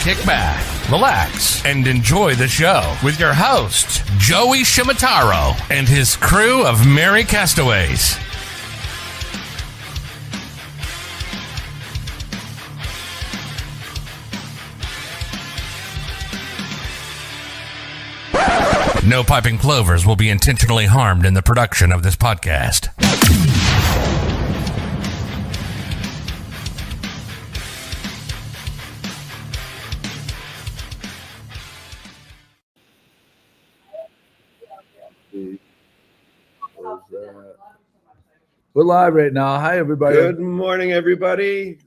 kick back, relax, and enjoy the show with your host, Joey Shimataro, and his crew of merry castaways. No piping plovers will be intentionally harmed in the production of this podcast. We're live right now. Hi, everybody. Good morning, everybody.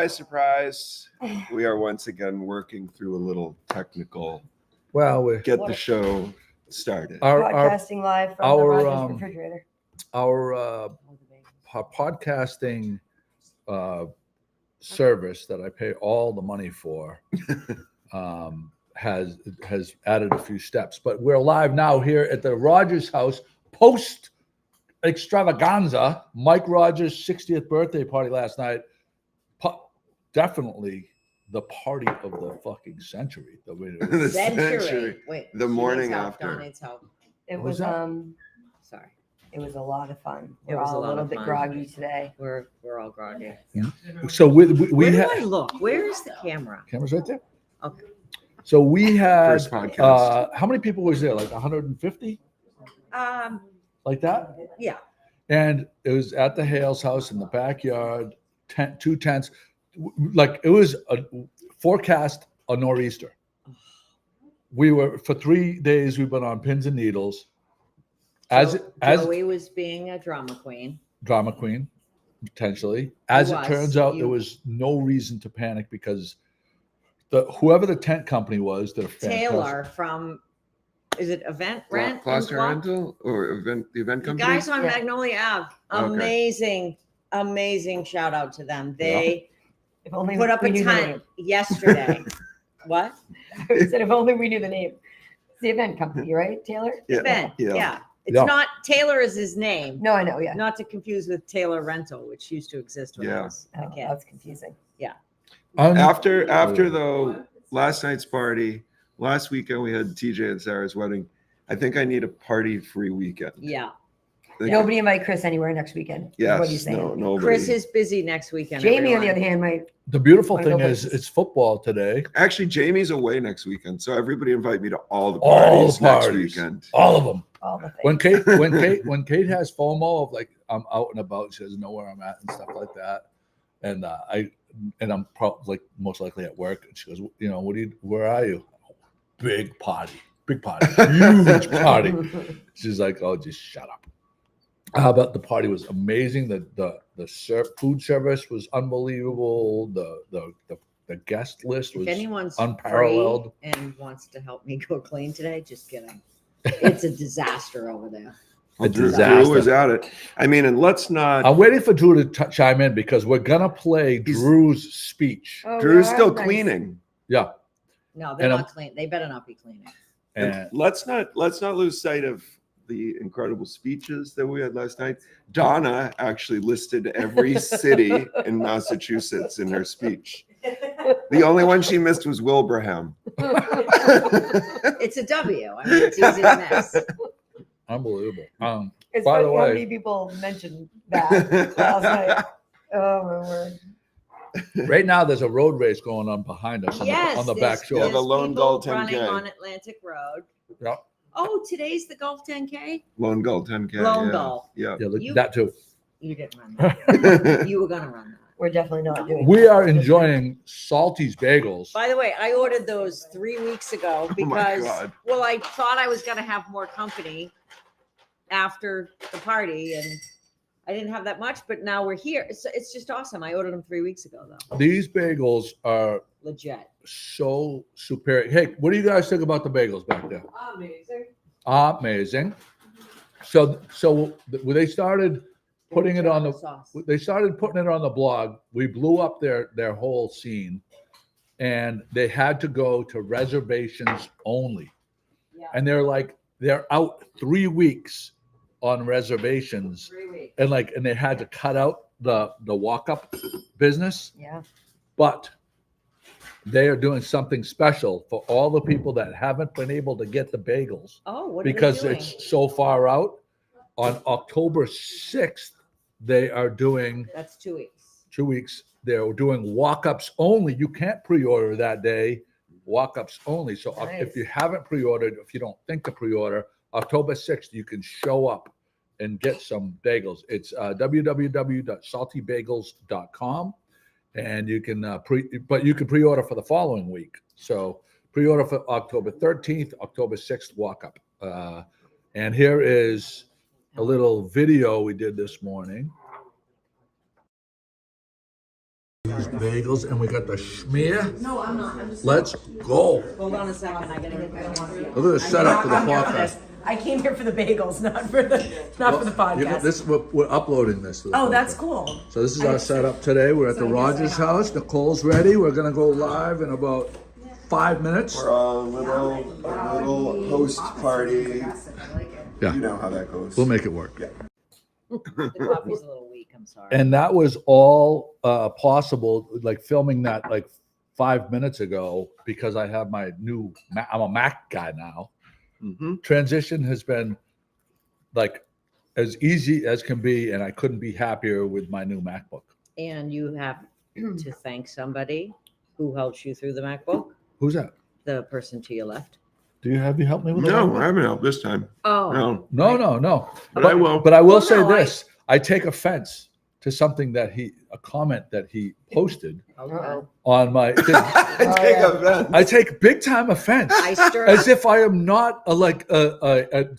Surprise. We are once again working through a little technical. Well, get the show started. Podcasting live from the Rogers refrigerator. Our podcasting service that I pay all the money for has added a few steps. But we're live now here at the Rogers house post extravaganza. Mike Rogers' 60th birthday party last night. Definitely the party of the fucking century. The century. Wait, the morning after. It was sorry. It was a lot of fun. It We're was all a lot a little of bit fun. groggy today. We're all groggy. So we Where do had I look? Where is the camera? cameras right there. Okay. So we had First podcast. how many people was there? Like 150? Like that? Yeah. And it was at the Hales house in the backyard, two tents. Like it was a forecast a nor'easter. We were for 3 days. We've been on pins and needles. As Joey was being a drama queen. Drama queen, potentially. As it turns out, there was no reason to panic because whoever the tent company was, they're Taylor from, is it Event Rent? Gloucester Rental or the event The company? guys on Magnolia Ave. Amazing shout out to them. They If only put up we a knew the tent name. yesterday. What? I said if only we knew the name. It's the event company, right, Taylor? Yeah. Event. Yeah. It's Yeah. not Taylor is his name. No, I know. Yeah. Not to confuse with Taylor Rental, which used to exist when I was a Oh, kid. that's confusing. After though last night's party, last weekend we had TJ and Sarah's wedding. I think I need a party-free weekend. Yeah. Like, Nobody invite Chris anywhere next weekend. Yes. What are you saying? No. Nobody. Chris is busy next weekend. Jamie, on everyone. the other hand, might. The beautiful Wanna go thing is places. it's football today. Actually, Jamie's away next weekend, so everybody invite me to all the All parties, the next parties. weekend. All of them. All the things. When Kate has FOMO of like I'm out and about, she doesn't know where I'm at and stuff like that, and I'm probably like most likely at work, and she goes, where are you? Big party, huge party. She's like, oh, just shut up. But the party was amazing. The food service was unbelievable. The guest list was If anyone's unparalleled. free and wants to help me go clean today, just kidding. It's a disaster over there. A Drew disaster. was at it. I mean, and let's not. I'm waiting for Drew to chime in because we're gonna play Drew's speech. Oh, Drew's yeah, still nice. cleaning. Yeah, No, they're And not clean. They better not be cleaning. and Let's not lose sight of the incredible speeches that we had last night. Donna actually listed every city in Massachusetts in her speech. The only one she missed was Wilbraham. It's a W. I mean, it's easy to miss. unbelievable. It's By the funny how way- many people mentioned that last night. Oh my word! Right now, there's a road race going on behind us Yes, on the there's- back shore. Yeah, the there's Lone people Gull running 10K. on Atlantic Road. Yep. Oh, today's the Gulf 10K. Lone Gull 10K. Lone yeah. Gull. Yeah. Yeah, You- that too. You didn't run that. You were gonna run that. We're definitely not doing. We that. are enjoying Salty's Bagels. By the way, I ordered those 3 weeks ago Oh my because, God. well, I thought I was going to have more company after the party, and I didn't have that much. But now we're here. It's just awesome. I ordered them 3 weeks ago, though. These bagels are Legit. so superior. Hey, what do you guys think about the bagels back there? Amazing. Amazing. So when they started putting it on the sauce. they started putting it on the blog. We blew up their whole scene, and they had to go to reservations only. Yeah. And they're out 3 weeks on reservations, 3 weeks. and they had to cut out the walk up business. Yeah. But they are doing something special for all the people that haven't been able to get the bagels Oh, what because are they doing? it's so far out. On October 6th, they are doing That's 2 weeks. 2 weeks. They're doing walk-ups only. You can't pre-order that day. Walk-ups only. So if you haven't pre-ordered, if you don't think to pre-order, October 6th, you can show up and get some bagels. It's www.saltybagels.com, and you can but you can pre-order for the following week. So pre-order for October 13th, October 6th walk-up. And here is a little video we did this morning. These bagels, and we got the schmear. No, I'm not. Let's go. Hold on a second. I gotta get that one. Look at the setup for the podcast. I came here for the bagels, not for the podcast. We're uploading this. For the Oh, that's podcast. cool. So this is our setup today. We're at the Rogers house. Nicole's ready. We're gonna go live in about 5 minutes. For a little host party. Yeah. You know how that goes. We'll make it work. Yeah. The coffee's a little weak. I'm sorry. And that was all possible, like filming that like 5 minutes ago, because I have my new. I'm a Mac guy now. Mm-hmm. Transition has been like as easy as can be, and I couldn't be happier with my new MacBook. And you have to thank somebody who helped you through the MacBook. Who's that? The person to your left. Do you help me with No, that? I haven't helped this time. Oh, No. But I will. But I will Well, say no, this: I take offense to something a comment that he posted okay. on my thing. I take offense. I take big time offense, I stir as if I am not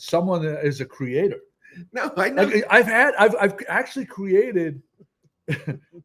someone that is a creator. No, I know. Like I've actually created.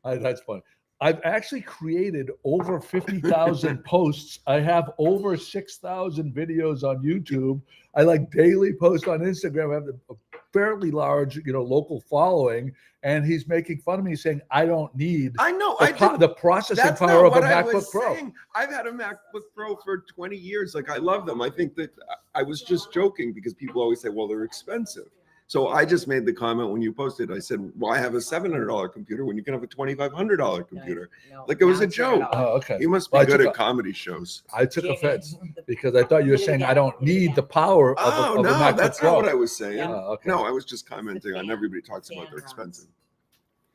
That's funny. I've actually created over 50,000 posts. I have over 6,000 videos on YouTube. I daily post on Instagram. I have a fairly large, local following, and he's making fun of me, saying I don't need I know. the processing That's power not of a what I MacBook was Pro. saying. I've had a MacBook Pro for 20 years. I love them. I think that I was just joking because people always say, well, they're expensive. So I just made the comment when you posted, I said, why have a $700 computer when you can have a $2,500 computer? No, Like it was a not joke. at all. Oh, okay. You must be Well, I good took at comedy shows. I took Yeah. offense because I thought you were saying I don't need the power of Oh, a no, MacBook that's Pro. not what I was saying. Yeah. Oh, okay. No, I was just commenting on everybody talks about they're expensive.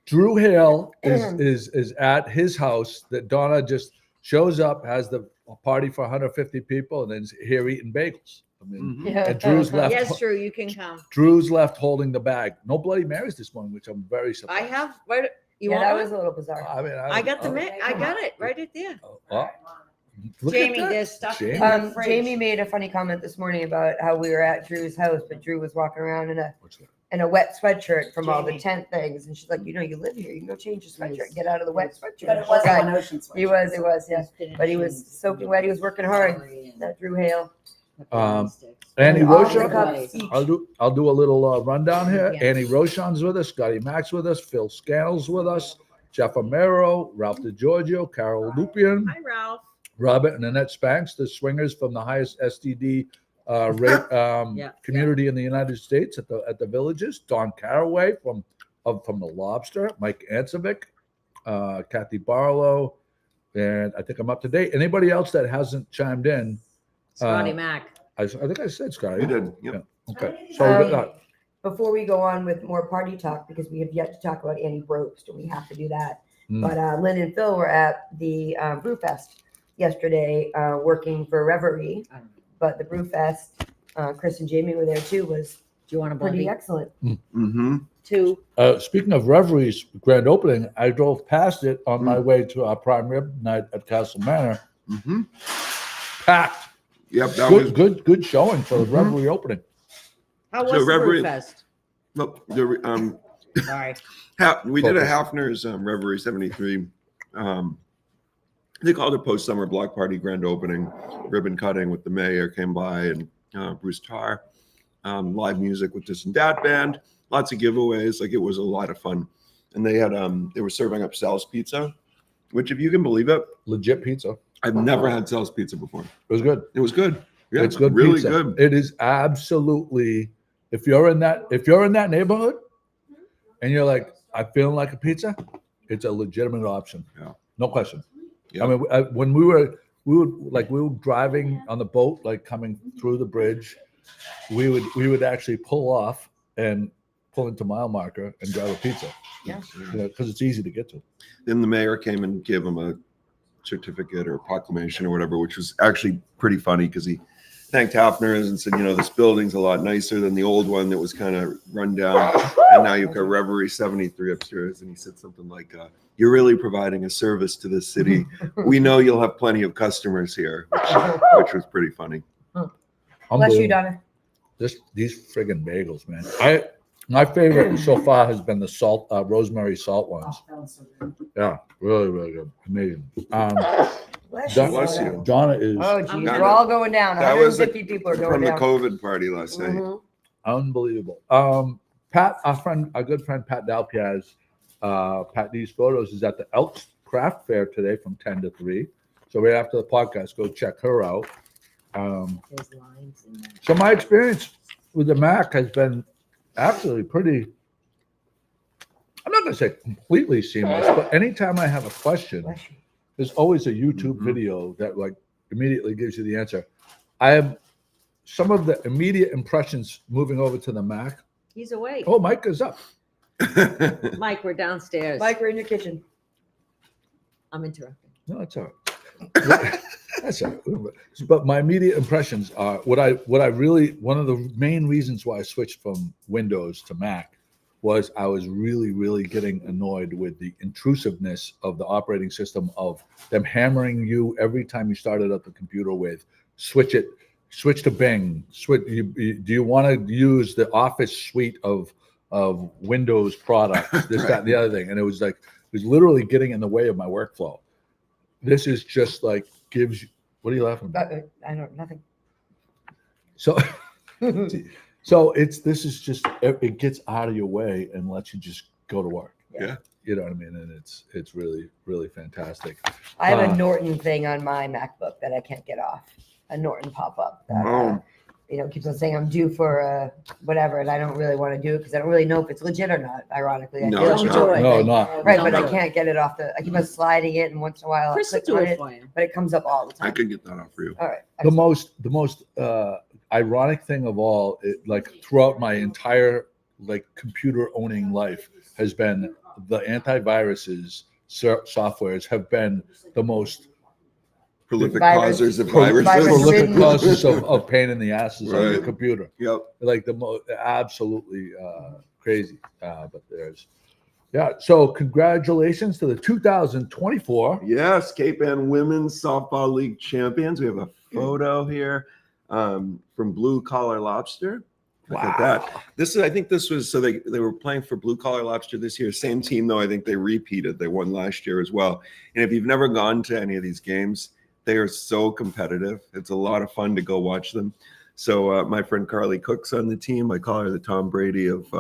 Drew Hale is at his house that Donna just shows up, has the party for 150 people, and then is here eating bagels. I mean, Mhm. and Drew's left. Yes, Drew, you can come. Drew's left holding the bag. No Bloody Marys this morning, which I'm very I surprised. have. Right, you Yeah, want that one? was a little bizarre. I mean, I got the I got it right at there. Look at Jamie, that. there's stuff in Jamie. the fridge. Jamie made a funny comment this morning about how we were at Drew's house, but Drew was walking around What's that? in a wet sweatshirt from all the Jamie. tent things, and she's like, you live here, you can go change your sweatshirt, get out of the wet sweatshirt. But it wasn't Right. an ocean sweatshirt. He was, yeah. But he was soaking wet. He was working hard. That Drew Hale. Annie All the Rochon. cups each. I'll do a little rundown here. Yeah. Annie Rochon's with us. Scotty Mack's with us. Phil Scannell's with us. Jeff Amaro, Ralph DiGiorgio, Carol Lupian, Hi, Ralph. Robert and Annette Spanks, the swingers from the highest STD rate Yeah, community in the United States at the Villages. Don Caraway from the Lobster. Mike Ansovic, Kathy Barlow, and I think I'm up to date. Anybody else that hasn't chimed in? Scotty Mac. I think I said Scotty. You did. Yep. Okay. So we got, Before we go on with more party talk, because we have yet to talk about Annie Brobst, and we have to do that. But Lynn and Phil were at the Brewfest yesterday, working for Reverie. But the Brewfest, Chris and Jamie were there too, was Do you want a pretty buddy? excellent. Mm-hmm. Two. speaking of Reverie's grand opening, I drove past it on my way to our prime rib night at Castle Manor. Mm-hmm. Packed. Yep. That was Good showing for the Reverie opening. How So was the Reverie- Brewfest? look. Sorry. We did a Hafner's Reverie 73. They called it post summer block party grand opening, ribbon cutting with the mayor came by and Bruce Tarr, live music with this and that band, lots of giveaways. It was a lot of fun. And they had they were serving up Sal's Pizza, which if you can believe it, Legit pizza. I've never had Sal's Pizza before. It was good. It was good. Yeah, It's good really pizza. good. It is absolutely. If you're in that neighborhood, and you're like, I'm feeling like a pizza, it's a legitimate option. Yeah. No question. Yeah. I mean, when we were driving on the boat, like coming through the bridge, we would actually pull off and pull into mile marker and grab a pizza. Yeah. Because it's easy to get to. Then the mayor came and gave him a certificate or proclamation or whatever, which was actually pretty funny because he thanked Hafner's and said, this building's a lot nicer than the old one that was kind of run down. And now you've got Reverie 73 upstairs. And he said something like, you're really providing a service to this city. We know you'll have plenty of customers here, which was pretty funny. Bless you, Donna. These friggin' bagels, man. My favorite so far has been the rosemary salt ones. Yeah, really, really good. Amazing. Bless you. Donna is Oh, geez, we're all going down. That was 150 people are going from the down. COVID party last night. Mhm. unbelievable. Pat, our good friend Pat Dalpiaz, Pat D's Photos is at the Elks Craft Fair today from 10 to 3. So right after the podcast, go check her out. There's lines in there. So my experience with the Mac has been absolutely pretty, I'm not going to say completely seamless, but anytime I have a question, Bless you. there's always a YouTube video that like immediately gives you the answer. I have some of the immediate impressions moving over to the Mac. He's awake. Oh, Mike is up. Mike, we're downstairs. Mike, we're in your kitchen. I'm interrupting. No, that's all right. That's all right. But my immediate impressions are one of the main reasons why I switched from Windows to Mac was I was really, really getting annoyed with the intrusiveness of the operating system, of them hammering you every time you started up the computer with switch to Bing. Do you want to use the Office suite of Windows products? This, that, and the other thing, and it was literally getting in the way of my workflow. This is just like gives you. What are you laughing about? I don't nothing. So this is just it gets out of your way and lets you just go to work. Yeah. You know what I mean? And it's really, really fantastic. I have a Norton thing on my MacBook that I can't get off. A Norton pop-up that keeps on saying I'm due for whatever, and I don't really want to do it because I don't really know if it's legit or not. Ironically, No, I it's can't not. do it. No, not. Right, Don't but I do it. can't get it off I keep on sliding it, and once in a while Chris I will click do on it it, for you. but it comes up all the I time. could get that off for you. All right. The most ironic thing of all, throughout my entire computer owning life, has been the antiviruses softwares have been the most Prolific Virus. causers of Virus. viruses. prolific causes of pain in the asses on your Right. computer. Yep. Like the most absolutely crazy. But so congratulations to the 2024. Yes, Cape Ann Women's Softball League champions. We have a photo here from Blue Collar Lobster. Look at that. I think this was, so they were playing for Blue Collar Lobster this year. Same team, though. I think they repeated. They won last year as well. And if you've never gone to any of these games, they are so competitive. It's a lot of fun to go watch them. So my friend Carly Cook's on the team. I call her the Tom Brady of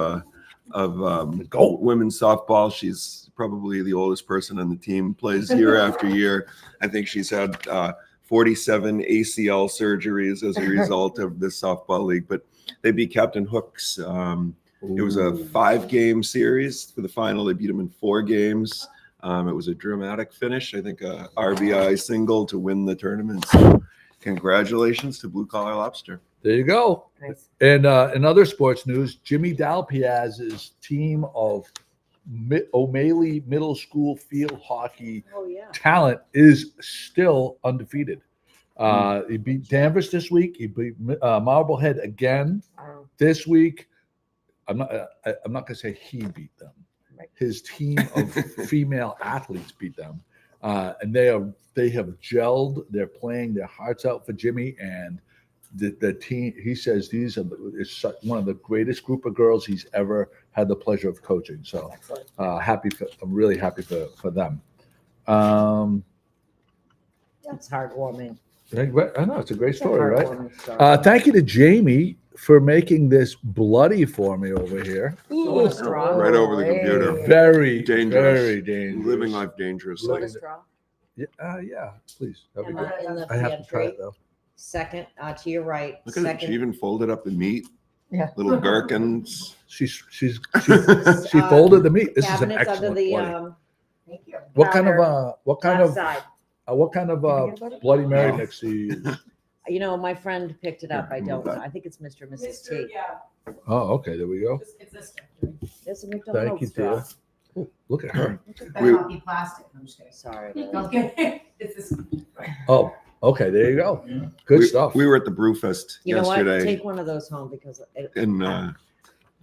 women's softball. She's probably the oldest person on the team, plays year after year. I think she's had 47 ACL surgeries as a result of this softball league, but they beat Captain Hooks. It was a 5-game series. For the final, they beat them in 4 games. It was a dramatic finish. I think a RBI single to win the tournament. So congratulations to Blue Collar Lobster. There you go. Nice. And in other sports news, Jimmy Dalpiaz's team of O'Malley Middle School field hockey Oh, yeah. talent is still undefeated. He beat Danvers this week. He beat Marblehead again this week. I'm not going to say he beat them. Right. His team of female athletes beat them, and they have gelled. They're playing their hearts out for Jimmy, and the team. He says is one of the greatest group of girls he's ever had the pleasure of coaching. So I'm really happy for them. That's heartwarming. I know it's a great story, right? Heartwarming story. Thank you to Jamie for making this bloody for me over here. Want a straw? Right over the computer. Very Dangerous. very dangerous. Living life dangerously. Want a straw? Yeah, please. That'd be In good. the I have to try pantry. it though. Second, to your right. Look at it. She Second. even folded up the meat. Yeah. Little gherkins. She folded the meat. This is an Cabinets under excellent the bloody. Thank you. What kind counter, of left side. What kind of Peanut butter? Bloody Mary No. mix do you use? You know, my friend picked it up. I Yeah, don't know. that. I think it's Mr. and Mrs. T. Yeah, Oh, okay. There we go. it's this. There's a Thank McDonald's you, straw. dear. Ooh, look at her. That We- not be plastic. I'm just kidding. Sorry. Don't get it. It's this. Oh, okay. There you go. Good stuff. We were at the Brewfest You know what? yesterday, Take one of those home because in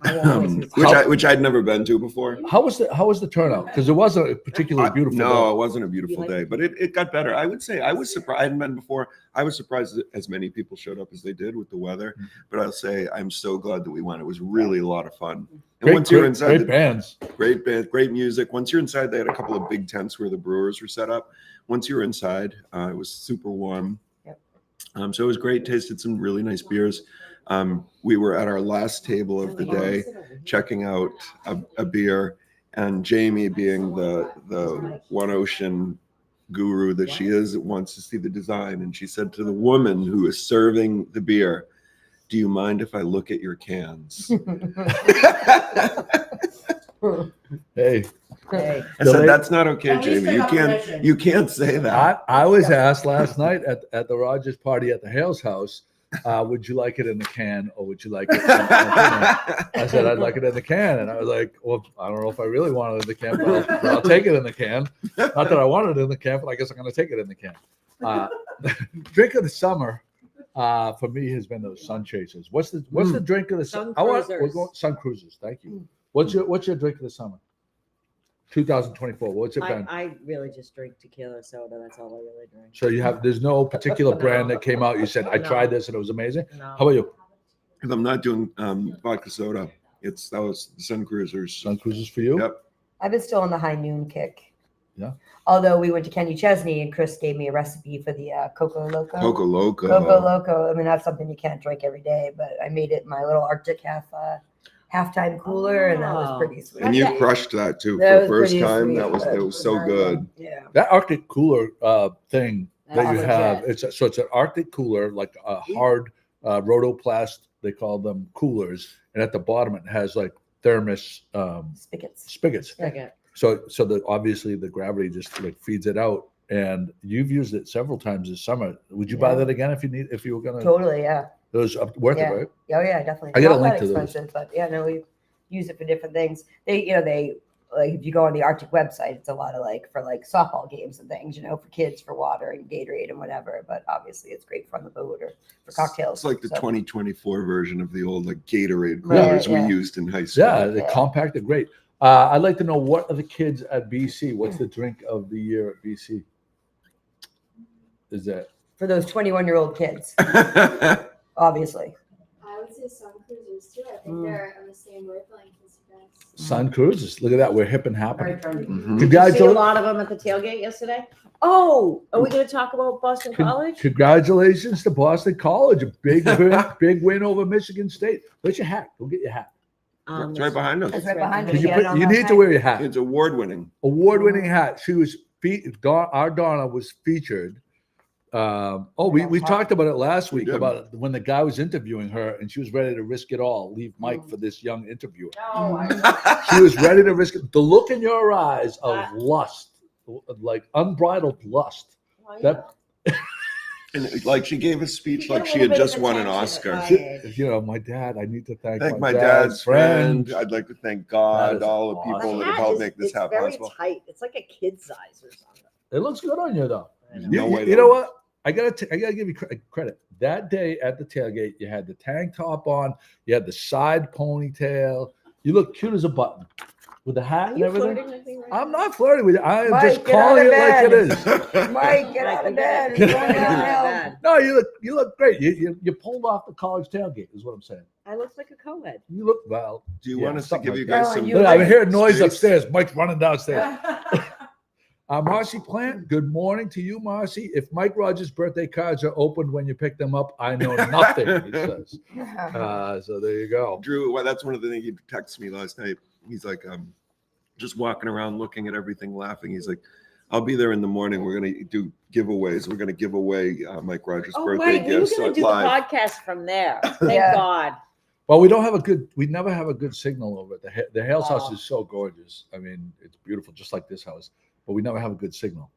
I won't waste it. which I'd never been to before. How was the turnout? Because it wasn't a particularly beautiful. No, day. it wasn't a beautiful like day, but it got better. I would say I was surprised. I hadn't been before. I was surprised that as many people showed up as they did with the weather. But I'll say I'm so glad that we went. It was really a lot of fun. And Great, once you're great, inside, great bands. great band, great music. Once you're inside, they had a couple of big tents where the brewers were set up. Once you were inside, it was super warm. Yep. So it was great. Tasted some really nice beers. We were at our last table of the day, checking out a beer, and Jamie, being the One Ocean guru that she is, wants to see the design. And she said to the woman who is serving the beer, "Do you mind if I look at your cans?" Hey, Hey, I said, "That's not okay, At least Jamie. they You got can't permission." you can't say that." I was asked last night at the Rogers party at the Hales house, would you like it in the can or would you like it in the can? I said, I'd like it in the can. And I was like, well, I don't know if I really want it in the can, but I'll take it in the can. Not that I want it in the can, but I guess I'm going to take it in the can. Drink of the summer for me has been those sun chasers. What's the drink of the Sun summer? cruisers. Sun cruisers. Thank you. What's your drink of the summer? 2024. What's it been? I really just drink tequila soda. That's all I really drink. So there's no particular No. brand that came out. You said, I No. tried this and it was amazing. No. How about you? Because I'm not doing vodka soda. That was the Sun Cruisers. Sun cruisers for you? Yep. I've been still on the high noon kick. Yeah. Although we went to Kenny Chesney and Chris gave me a recipe for the Coco Loco. Coco Loco. Coco Loco. I mean, that's something you can't drink every day, but I made it in my little Arctic halftime cooler, and that was Oh. pretty sweet. And you crushed that too That for the was first pretty time. sweet, That was but so very good. Yeah. That Arctic cooler thing that That's you have, legit. it's an Arctic cooler, like a hard rotoplast, they call them coolers. And at the bottom, it has like thermos Spigots. spigots. Okay. So obviously the gravity just like feeds it out. And you've used it several times this summer. Would you buy Yeah. that again if you were gonna? Totally, yeah. It was worth Yeah. it, right? Oh yeah, definitely. I gotta Not link that to those. expensive, but yeah, no, we use it for different things. They like if you go on the Arctic website, it's a lot of for softball games and things, for kids, for water and Gatorade and whatever. But obviously, it's great for on the boat or for cocktails. It's like the So, 2024 version of the old Gatorade Right, coolers yeah. we used in high school. Yeah, the Yeah. compact are great. I'd like to know, what are the kids at BC? What's the drink of the year at BC? Is that for those 21-year-old kids, obviously. I would say Sun Cruisers too. I think they're on the same wavelength as you guys. Sun Cruises? Look at that. We're hip and happening. Very trendy. Mhm. Did you see a Congratulations. lot of them at the tailgate yesterday? Oh, are we going to talk about Boston College? Congratulations to Boston College. A big win over Michigan State. Where's your hat? Go get your hat. It's right behind us. That's right behind Can us. you Yeah, you need to wear your hat. It's award winning. Award-winning hat. She was our Donna was featured. We talked about it last week did. about when the guy was interviewing her and she was ready to risk it all, leave Mike for this young interviewer. No, I She was ready to risk it. The look in your eyes of lust, like unbridled lust. Well, yeah. That And she gave a speech You like get a she little had bit of just won an attention at Oscar. my age. my dad. I need to thank My dad's friend. I'd like to thank That God, is all the awesome. people My that have hat helped is- make this it's happen very possible. tight. It's like a kid size or something. It looks good on you though. I know. No way You know though. what? I gotta give you credit. That day at the tailgate, you had the tank top on, you had the side ponytail. You look cute as a button with the hat Are and you everything. flirting with me right I'm now? not flirting with you. I am Mike, just get out calling of it like it bed. is. Mike, get out of bed. It's going downhill. No, you look great. You pulled off the college tailgate, is what I'm saying. I look like a co-ed. You look well. Do you Yeah, want us to something give like you that. guys No, some? you- Look, I'm hearing noise Space. upstairs. Mike's running downstairs. know. Marcy Plant, good morning to you, Marcy. If Mike Rogers' birthday cards are opened when you pick them up, I know nothing, he says. So there you go. Drew, well, that's one of the things he texted me last night. He's like, just walking around looking at everything, laughing. He's like, I'll be there in the morning. We're going to do giveaways. We're going to give away Mike Rogers' Oh, birthday right. We were gifts going to do live. the podcast from there. Thank Yeah. God. Well, we never have a good signal over it. The Hales house is so gorgeous. I mean, it's beautiful, just like this house, but we never have a good signal.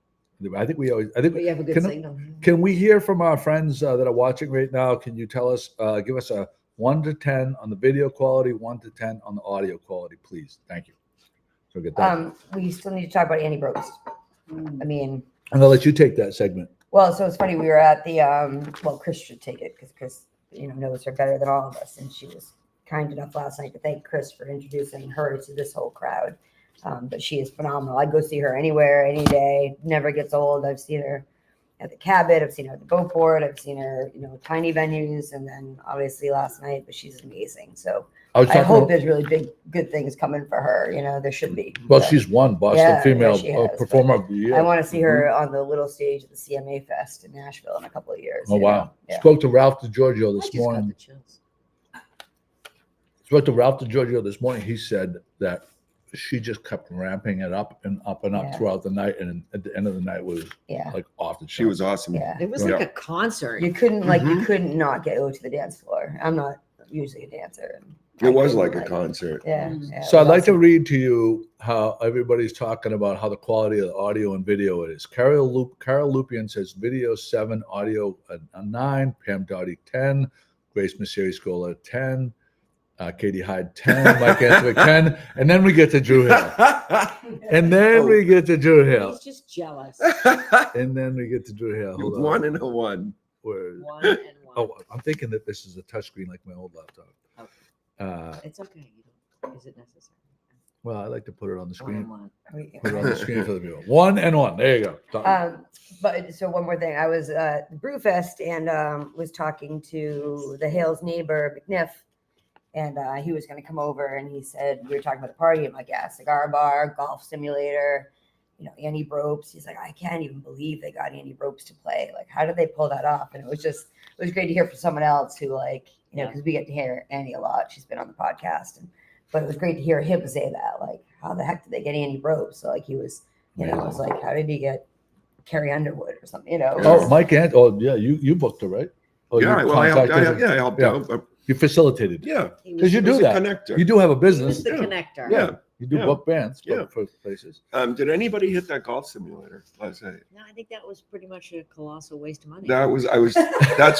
I think we always. I think But you have a good can, signal. Can we hear from our friends that are watching right now? Can you tell us, give us a 1 to 10 on the video quality, 1 to 10 on the audio quality, please? Thank you. So get that. We still need to talk about Annie Brobst. I mean, I'm gonna let you take that segment. well, so it's funny. We were at the well, Chris should take it because Chris, knows her better than all of us, and she was kind enough last night to thank Chris for introducing her to this whole crowd. But she is phenomenal. I go see her anywhere, any day. Never gets old. I've seen her at the Cabot. I've seen her at the Beauport. I've seen her, tiny venues, and then obviously last night. But she's amazing. So I hope there's really good things coming for her. There should be. Well, But she's won Boston Yeah, Female she has, Performer of the Year. I want to see her on the little stage at the CMA Fest in Nashville in a couple of years. Oh wow! Yeah. Spoke to Ralph DiGiorgio I this just got morning. the chills. Spoke to Ralph DiGiorgio this morning. He said that she just kept ramping it up and up and up Yeah. throughout the night, and at the end of the night was Yeah. like off the She was charts. awesome. Yeah. It was Yeah. like a concert. You couldn't you couldn't not go to the dance floor. I'm not usually a dancer. And It was I like couldn't, a concert. Yeah. Mm. yeah, it So I'd was like to awesome. read to you how everybody's talking about how the quality of the audio and video is. Carol Lupian says video 7, audio a 9, Pam Dottie 10, Grace Messeri Scola 10, Katie Hyde 10, Mike Anthony 10, and then we get to Drew Hill. And then we get to Drew Hill. He's just jealous. And then we get to Drew Hill. Hold on. 1 and a 1. Where- One and one. Oh, I'm thinking that this is a touchscreen like my old laptop. Okay. It's okay. Is it necessary? Well, I like to put it on the One and screen. one. Put it on the screen for the viewer. 1 and 1. There you go. Done. But so one more thing, I was at the Brewfest and was talking to the Hales neighbor McNiff, and he was going to come over, and he said we were talking about the party. I'm like, yeah, cigar bar, golf simulator, Annie Ropes. He's like, I can't even believe they got Annie Ropes to play. Like, how did they pull that off? And it was great to hear from someone else who because we get to hear Annie a lot. She's been on the podcast, but it was great to hear him say that. Like, how the heck did they get Annie Ropes? So he was, it was like, how did he get Carrie Underwood or something? Oh, Mike Ant. Oh, yeah. You booked her, right? Oh, Yeah, you well, I helped, contacted her? I helped Yeah. out. You facilitated. Yeah. Because you It was do a that. connector. You do have a He business. was the Yeah. connector. Yeah. You do Yeah. book bands, Yeah. book for places. Did anybody hit that golf simulator last night? No, I think that was pretty much a colossal waste of money. That's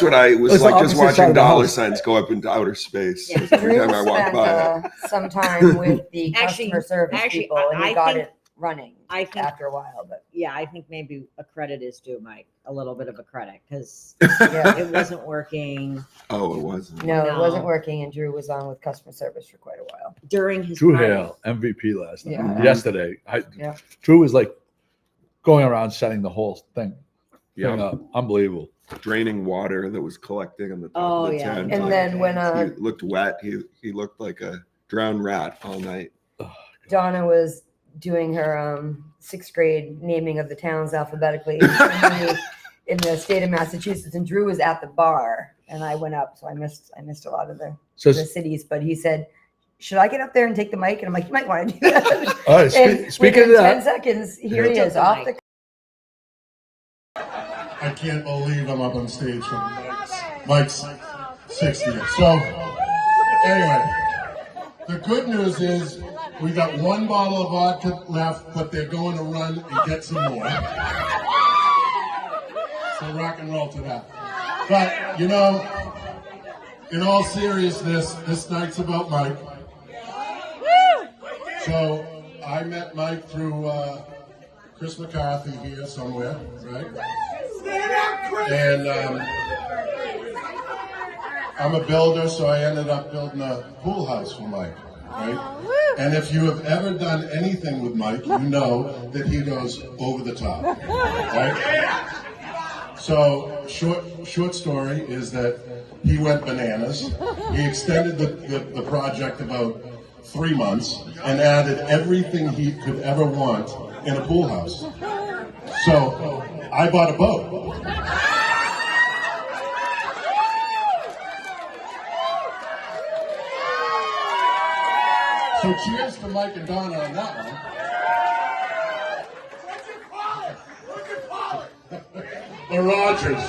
what I was It's like, the just opposite side watching of the dollar house. signs go up into outer space Yeah. every Drew time I walk spent by. some time with the Actually- customer service actually, people, and he I got think- it running I think- after a while. But Yeah, I think maybe a credit is due, Mike. A little bit of a credit because yeah, it wasn't working Oh, it wasn't. no, it wasn't No. working, and Drew was on with customer service for quite a while. during his Drew party. Hale, MVP last night. Yeah. Yesterday. Yeah. Drew was like going around setting the whole thing Yeah. up. Unbelievable. Draining water that was collecting on the top Oh, of the yeah. tent. And then when He looked wet. He looked like a drowned rat all night. Donna was doing her 6th grade naming of the towns alphabetically in the state of Massachusetts, and Drew was at the bar, and I went up, so I missed a lot of the So, cities. But he said, "Should I get up there and take the mic?" And I'm like, "You might want to do that." all right. And Speaking of within 10 that, seconds, here he Took is the off mic. the. I can't believe I'm up on stage for Mike's 60th. So, anyway, the good news is we got 1 bottle of vodka left, but they're going to run and get some more. So rock and roll to that. But, in all seriousness, this night's about Mike. So, I met Mike through Chris McCarthy here somewhere, right? And I'm a builder, so I ended up building a pool house for Mike, right? And if you have ever done anything with Mike, you know that he goes over the top, right? So short story is that he went bananas. He extended the project about 3 months and added everything he could ever want in a pool house. So I bought a boat. So cheers to Mike and Donna on that one. The Rogers.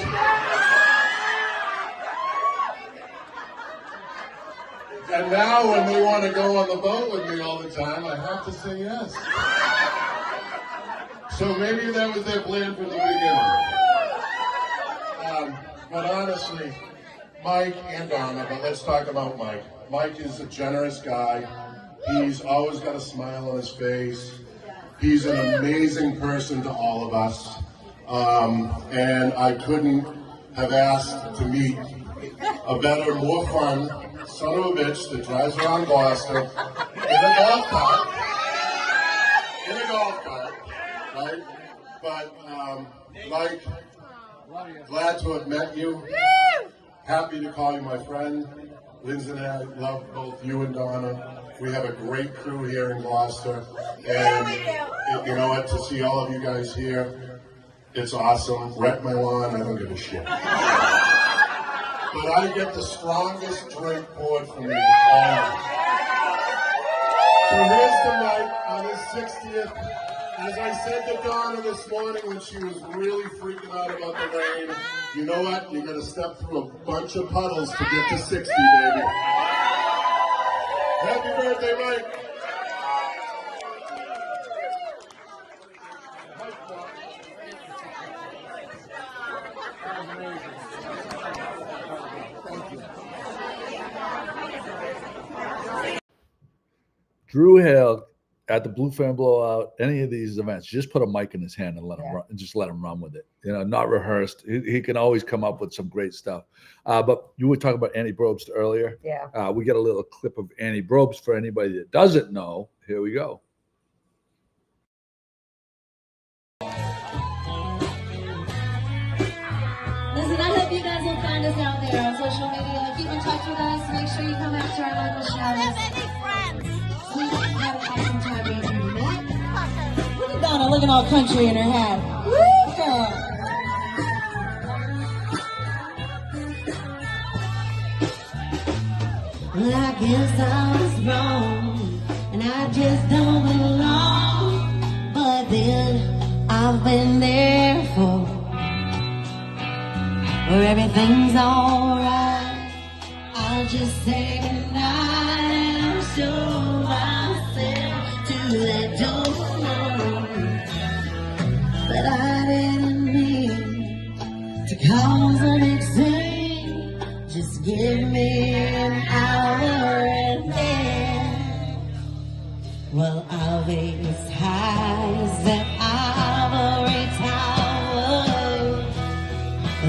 And now when they want to go on the boat with me all the time, I have to say yes. So maybe that was their plan from the beginning. But honestly, Mike and Donna, but let's talk about Mike. Mike is a generous guy. He's always got a smile on his face. He's an amazing person to all of us. And I couldn't have asked to meet a better, more fun son of a bitch that drives around Gloucester in a golf cart. Right? But, Mike, glad to have met you. Happy to call you my friend. Lindsay and I love both you and Donna. We have a great crew here in Gloucester. And you know what, to see all of you guys here, it's awesome. Wreck my lawn, I don't give a shit. But I get the strongest drink poured for me all night. So here's to Mike on his 60th. As I said to Donna this morning when she was really freaking out about the rain, you know what? You're going to step through a bunch of puddles to get to 60, baby. Happy birthday, Mike. Drew Hale at the Blue Fan Blowout, any of these events, just put a mic in his hand and let him run, and just let him run with it. You know, not rehearsed. He can always come up with some great stuff. But you were talking about Annie Brobst earlier. Yeah. We got a little clip of Annie Brobst for anybody that doesn't know. Here we go. Listen, I hope you guys will find us out there on social media. Keep in touch with us. Make sure you come out to our local shows. We have an awesome time being here tonight. Look at Donna looking all country in her hat. Woo, girl. Well, I guess I was wrong, and I just don't belong. But then I've been there for where everything's alright. I'll just say goodnight and show myself to that door. But I didn't mean to cause an extreme. Just give me an hour and then, well, I'll be as high as that ivory tower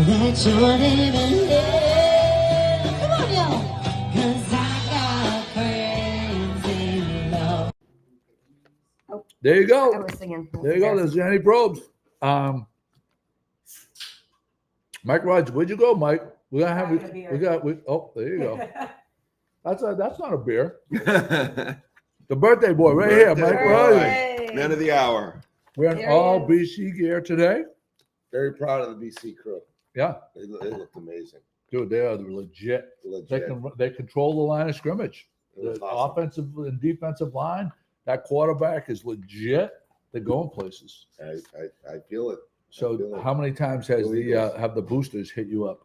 that you're living in. Come on, y'all. 'Cause I got friends in love. There you I go. was singing. There you go. There's Annie Brobst. Mike Rogers, where'd you go, Mike? We gotta have oh, there you go. That's not a beer. The birthday boy right here, Mike Rogers. Hey. Man of the hour. We're in There he all is. BC gear today. Very proud of the BC crew. Yeah, They looked amazing. dude, they are legit. Legit. They control the line of scrimmage. It was The awesome. offensive and defensive line. That quarterback is legit. They're going places. I feel it. So, feel it. how many times has Illegals. have the boosters hit you up?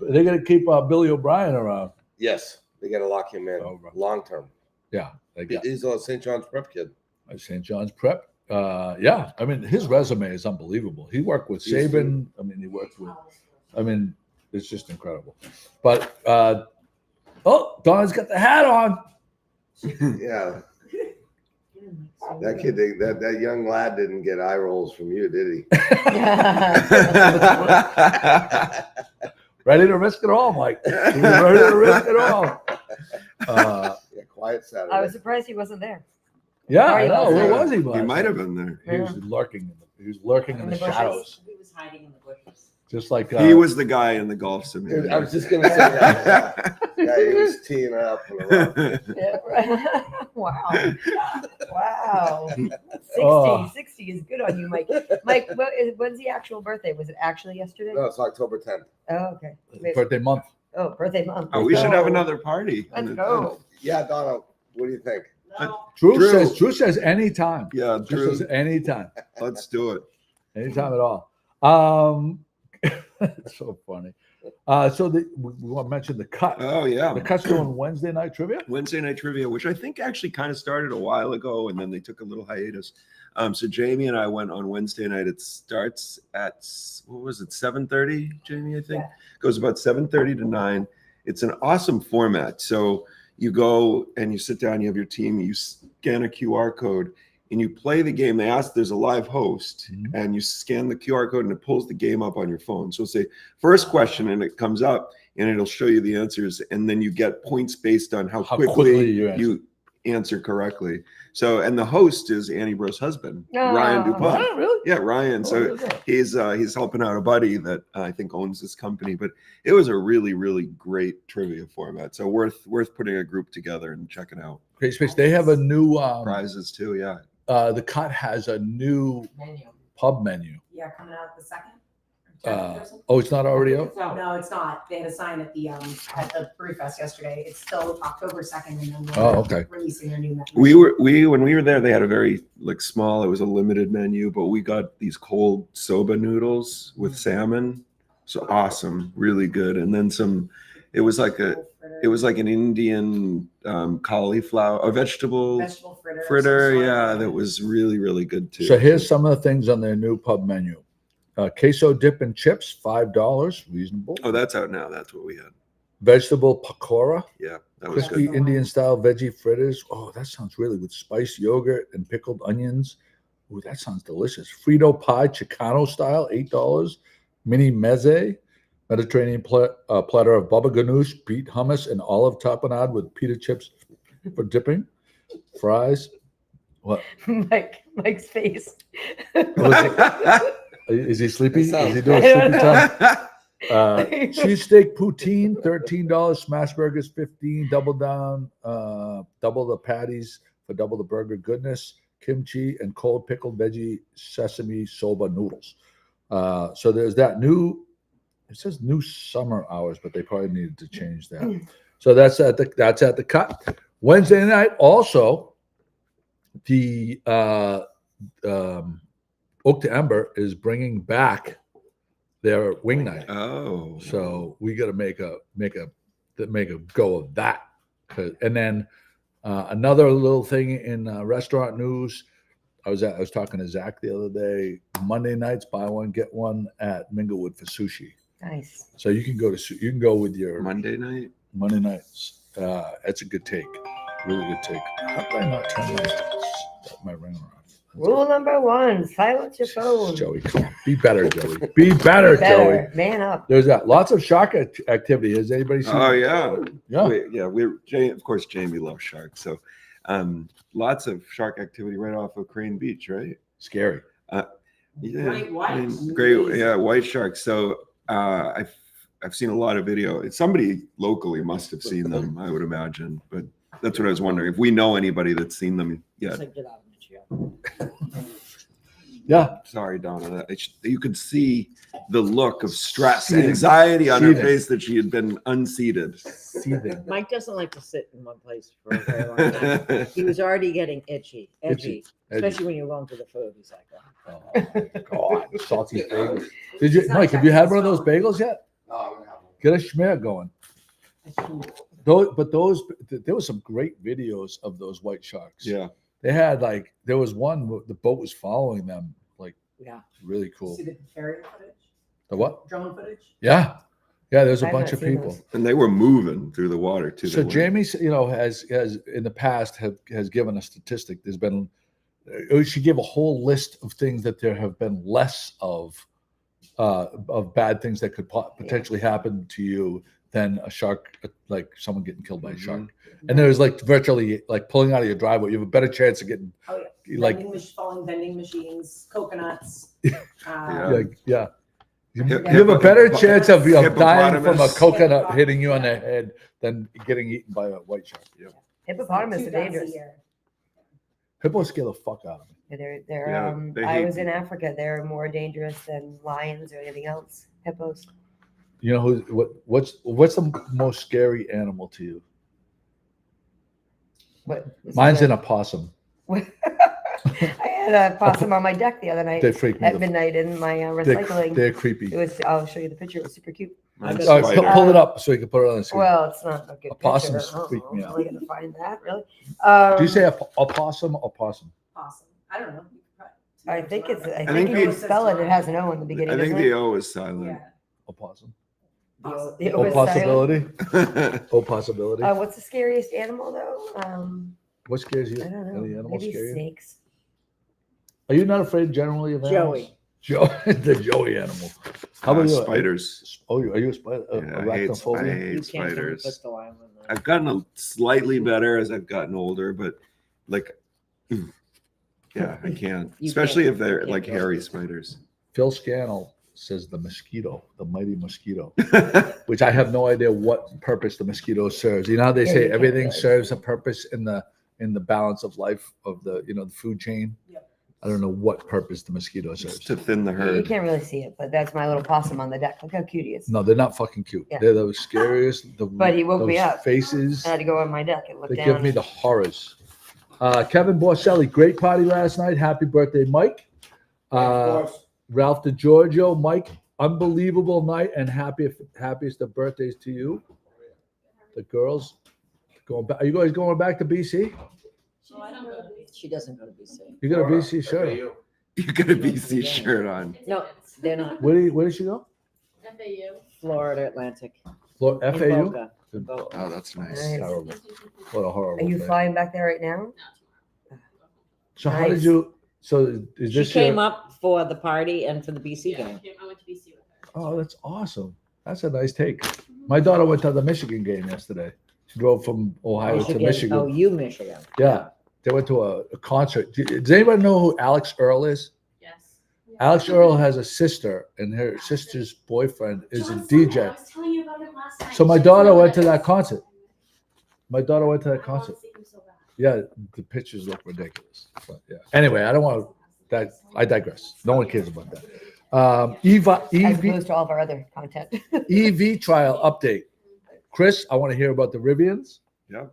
They're gonna keep Billy O'Brien around. Yes, they got to lock him in Oh, right. long term. Yeah, they got He's a St. John's prep kid. St. John's Prep. Yeah, I mean his resume is unbelievable. He worked with Yes, Saban. I mean, he worked with. I mean, it's just incredible. But oh, Don's got the hat on. Yeah, that kid, that young lad didn't get eye rolls from you, did he? Ready to risk it all, Mike. He was ready to risk it all. Yeah, quiet Saturday. I was surprised he wasn't there. Yeah, I know. Sorry Where about was he? He Mike? might have been there. He was lurking. He was lurking in In the the bushes. shadows, He was hiding in the bushes. just like He was the guy in the golf simulator. I was just gonna say that. Yeah, he was teeing her up on the rock. Yeah, right. Wow. Wow. 60. Oh. 60 is good on you, Mike. Mike, when's the actual birthday? Was it actually yesterday? No, it's October 10th. Oh, okay. birthday month. Oh, birthday month. Oh, we should have Go. another party. Let's go. Yeah, Donna, what do you think? Drew says anytime. Yeah, Drew Drew, says anytime. let's do it. Anytime at all. It's so funny. So we want to mention the cut. Oh yeah. The cut's doing Wednesday night trivia. Wednesday night trivia, which I think actually kind of started a while ago, and then they took a little hiatus. So Jamie and I went on Wednesday night. It starts at 7:30, Jamie, I think. Yeah. Goes about 7:30 to 9. It's an awesome format. So you go and you sit down, you have your team, you scan a QR code and you play the game. There's a live host, and you scan the QR code and it pulls the game up on your phone. So say first question and it comes up and it'll show you the answers, and then you get points based on how quickly you answer correctly. So, and the host is Annie Bro's husband, Ryan DuPont. Oh, really? Yeah, Ryan. So he's helping out a buddy that I think owns this company. But it was a really, really great trivia format. So worth putting a group together and checking out. Great space. They have a new Prizes too. Yeah. The cut has a new Menu. pub menu. Yeah, coming out the second. Oh, it's not already out? No, it's not. They had a sign at the Brewfest yesterday. It's still October 2nd, and then Oh, okay. releasing their new menu. When we were there, they had a very small. It was a limited menu, but we got these cold soba noodles with salmon. So awesome, really good. And then some. It was like an Indian cauliflower, a vegetable fritter. Yeah, that was really, really good too. So here's some of the things on their new pub menu. Queso dip and chips, $5, reasonable. Oh, that's out now. That's what we had. Vegetable pakora. Yeah, that was Crispy good. Indian style veggie fritters. Oh, that sounds really good. Spiced yogurt and pickled onions. Oh, that sounds delicious. Frito pie, Chicano style, $8. Mini meze, Mediterranean platter of baba ganoush, beet hummus, and olive tapenade with pita chips for dipping. Fries. What? Mike's face. Is he sleepy? Is he sounds- doing sleepy time? Cheesesteak poutine, $13. Smash burgers, $15. Double down, double the patties for double the burger goodness. Kimchi and cold pickled veggie sesame soba noodles. So there's that new. It says new summer hours, but they probably needed to change that. So that's at the cut. Wednesday night also. The Oak to Ember is bringing back their wing night. Oh, So we got to make a go of that. And then another little thing in restaurant news. I was talking to Zach the other day. Monday nights, buy one get one at Minglewood for sushi. Nice. So you can go with your Monday night. Monday nights. That's a good take. Really good take. How did I not turn my ring around? Rule number 1: silence your phone. Joey, come on. Be better, Joey. Be better, Joey. Man up. There's that. Lots of shark activity. Has anybody seen? Oh yeah, Yeah. Of course, Jamie loves sharks. So, lots of shark activity right off of Crane Beach, right? Scary. Yeah, Great white. great. Yeah, white sharks. So, I've seen a lot of video. Somebody locally must have seen them, I would imagine. But that's what I was wondering if we know anybody that's seen them yet. Yeah. Sorry, Donna. You could see the look of stress, anxiety on her Seething. face that she had been unseated. Seething. Mike doesn't like to sit in one place for a very long time. He was already getting edgy, especially when you're going for the food. He's like, Oh, God. Salty bagels. Did you, Mike? Have you had one of those bagels yet? No, I'm gonna have one. Get a schmear going. There was some great videos of those white sharks. Yeah. They had there was one the boat was following them, yeah. really cool. See the aerial footage, The what? drone footage. Yeah, there's a I've bunch not of seen people. those. And they were moving through the water too. So Jamie, has in the past has given a statistic. There's been she gave a whole list of things that there have been less of bad things that could potentially happen to you than a shark, like someone getting killed by a shark. And there's virtually pulling out of your driveway. You have a better chance of getting Falling vending machines, coconuts. yeah. You Hip- have a better chance of dying from a hippopotamus. coconut hitting you on the head than getting eaten by a white shark. Hippopotamus are dangerous. Hippos scare the fuck out of me. They're they I hate was in you. Africa. They're more dangerous than lions or anything else. Hippos. You know what's the most scary animal to you? What? Mine's an opossum. I had a possum on my deck the other night They freak me. at midnight in my recycling. They're creepy. I'll show you the picture. It was super cute. Mine's got All the right, pull it up so you can put it on the screen. Well, it's not a good Opossums picture. freak me I'm out. really gonna find that, really. Do you say opossum or possum? Awesome. I don't know. I think it's. I think think if you the- spell it, it has an O in the beginning. I think doesn't the it? O is silent. Yeah. Opossum. The O Oh, is silent. possibility. Oh, possibility. What's the scariest animal though? What scares you? I don't know. Any animal Maybe scare you? snakes. Are you not afraid generally of animals? Joey. The Joey animal. How about you? Spiders. Oh, are you a spider? Yeah, I hate You can't come to spiders. Crystal Island. though. I've gotten slightly better as I've gotten older, but like, yeah, I can't. You Especially can't- if they're can't like go. hairy spiders. Phil Scannell says the mosquito, the mighty mosquito, which I have no idea what purpose the mosquito serves. You know how they Yeah, say you can't everything really serves a purpose in the balance of life of the the food chain. Yep. I don't know what purpose the mosquito serves. Just to thin the You herd. can't really see it, but that's my little possum on the deck. Look how cute he is. No, they're not fucking cute. Yeah. They're the scariest. But he woke me those up. Faces. I had to go on my deck and look They down. give me the horrors. Kevin Borselli, great party last night. Happy birthday, Mike. Ralph DeGiorgio, Mike, unbelievable night and happiest of birthdays to you. The girls going back. Are you guys going back to BC? She doesn't go to BC. You got a BC shirt. You got a BC shirt on. No, they're not. Where did she go? FAU. Florida Atlantic. In FAU? Boca. In Boca. Oh, that's nice. Nice. Terrible. What a horrible Are you thing. flying back there right now? So how did Nice. you? So is She this came your, up for the party and for the BC Yeah, game. I went to BC with her. Oh, that's awesome. That's a nice take. My daughter went to the Michigan game yesterday. She drove from Ohio to Michigan. Oh, you Michigan. Yeah, they went to a concert. Does anybody know who Alex Earl is? Yes. Alex Earl has a sister, and her sister's boyfriend is a DJ. I was telling you about him last night. So my She daughter was went to like, that concert. My daughter went to I that wanna concert. see him so bad. Yeah, the pictures look ridiculous. But yeah. Anyway, I don't want that. I digress. No one cares about that. As opposed to all of our other content. EV trial update. Chris, I want to hear about the Rivians. Yeah.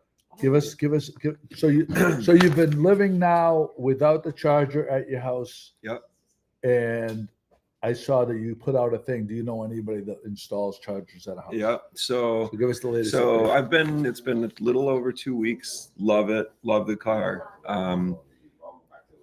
So you've been living now without the charger at your house. Yep. And I saw that you put out a thing. Do you know anybody that installs chargers at a house? Yeah. So So give us the latest. So update. it's been a little over 2 weeks. Love it. Love the car.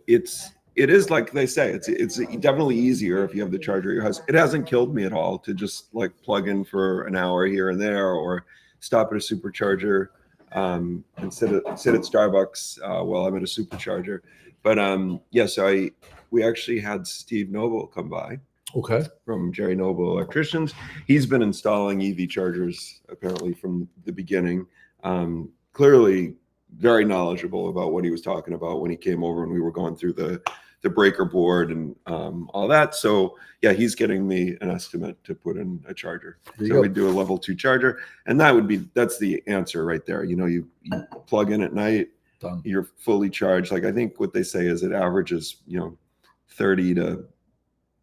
It is like they say, it's definitely easier if you have the charger at your house. It hasn't killed me at all to just like plug in for an hour here and there, or stop at a supercharger, and sit at Starbucks while I'm at a supercharger. But so we actually had Steve Noble come by Okay. from Jerry Noble Electricians. He's been installing EV chargers apparently from the beginning. Clearly very knowledgeable about what he was talking about when he came over and we were going through the breaker board and all that. So yeah, he's getting me an estimate to put in a charger. There you So go. we do a level 2 charger, and that's the answer right there. You plug in at night, Done. you're fully charged. Like I think what they say is it averages, $30 to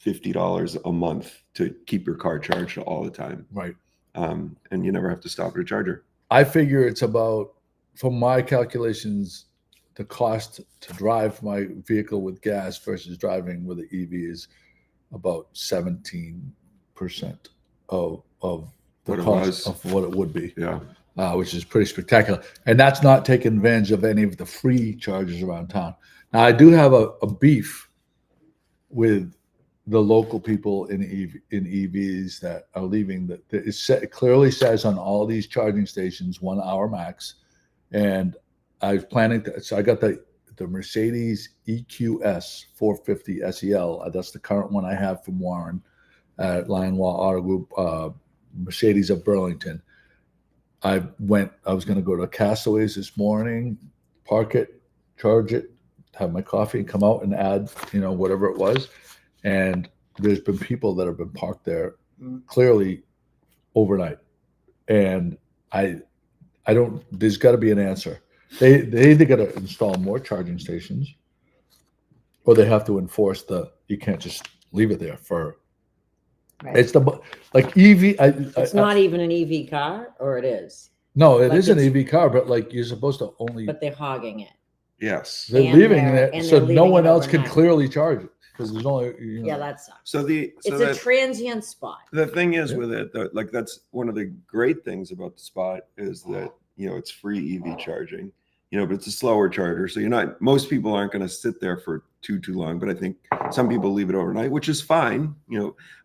$50 a month to keep your car charged all the time. Right. And you never have to stop at a charger. I figure it's about, from my calculations, the cost to drive my vehicle with gas versus driving with an EV is about 17% of the What it cost was. of what it would be, Yeah. which is pretty spectacular. And that's not taking advantage of any of the free chargers around town. Now, I do have a beef with the local people in EVs that are leaving. It clearly says on all these charging stations 1 hour max. And I was planning to, so I got the Mercedes EQS 450 SEL. That's the current one I have from Warren at Lionwall Auto Group, Mercedes of Burlington. I was going to go to Castaways this morning, park it, charge it, have my coffee, and come out and add, whatever it was. And there's been people that have been parked there clearly overnight. And there's got to be an answer. They either got to install more charging stations, or they have to enforce you can't just leave it there for. Right. It's like EV. It's not even an EV car, or it is, No, it like is an it's- EV car, but like you're supposed to only. but they're hogging it. Yes. They're and leaving they're- it and so they're no leaving one it else can overnight. clearly charge it. because there's only Yeah, that sucks. So It's a transient spot. the thing is Yeah. with it, like that's one of the great things about the spot is that it's free EV charging. But it's a slower charger, so most people aren't going to sit there for too long. But I think some people leave it overnight, which is fine.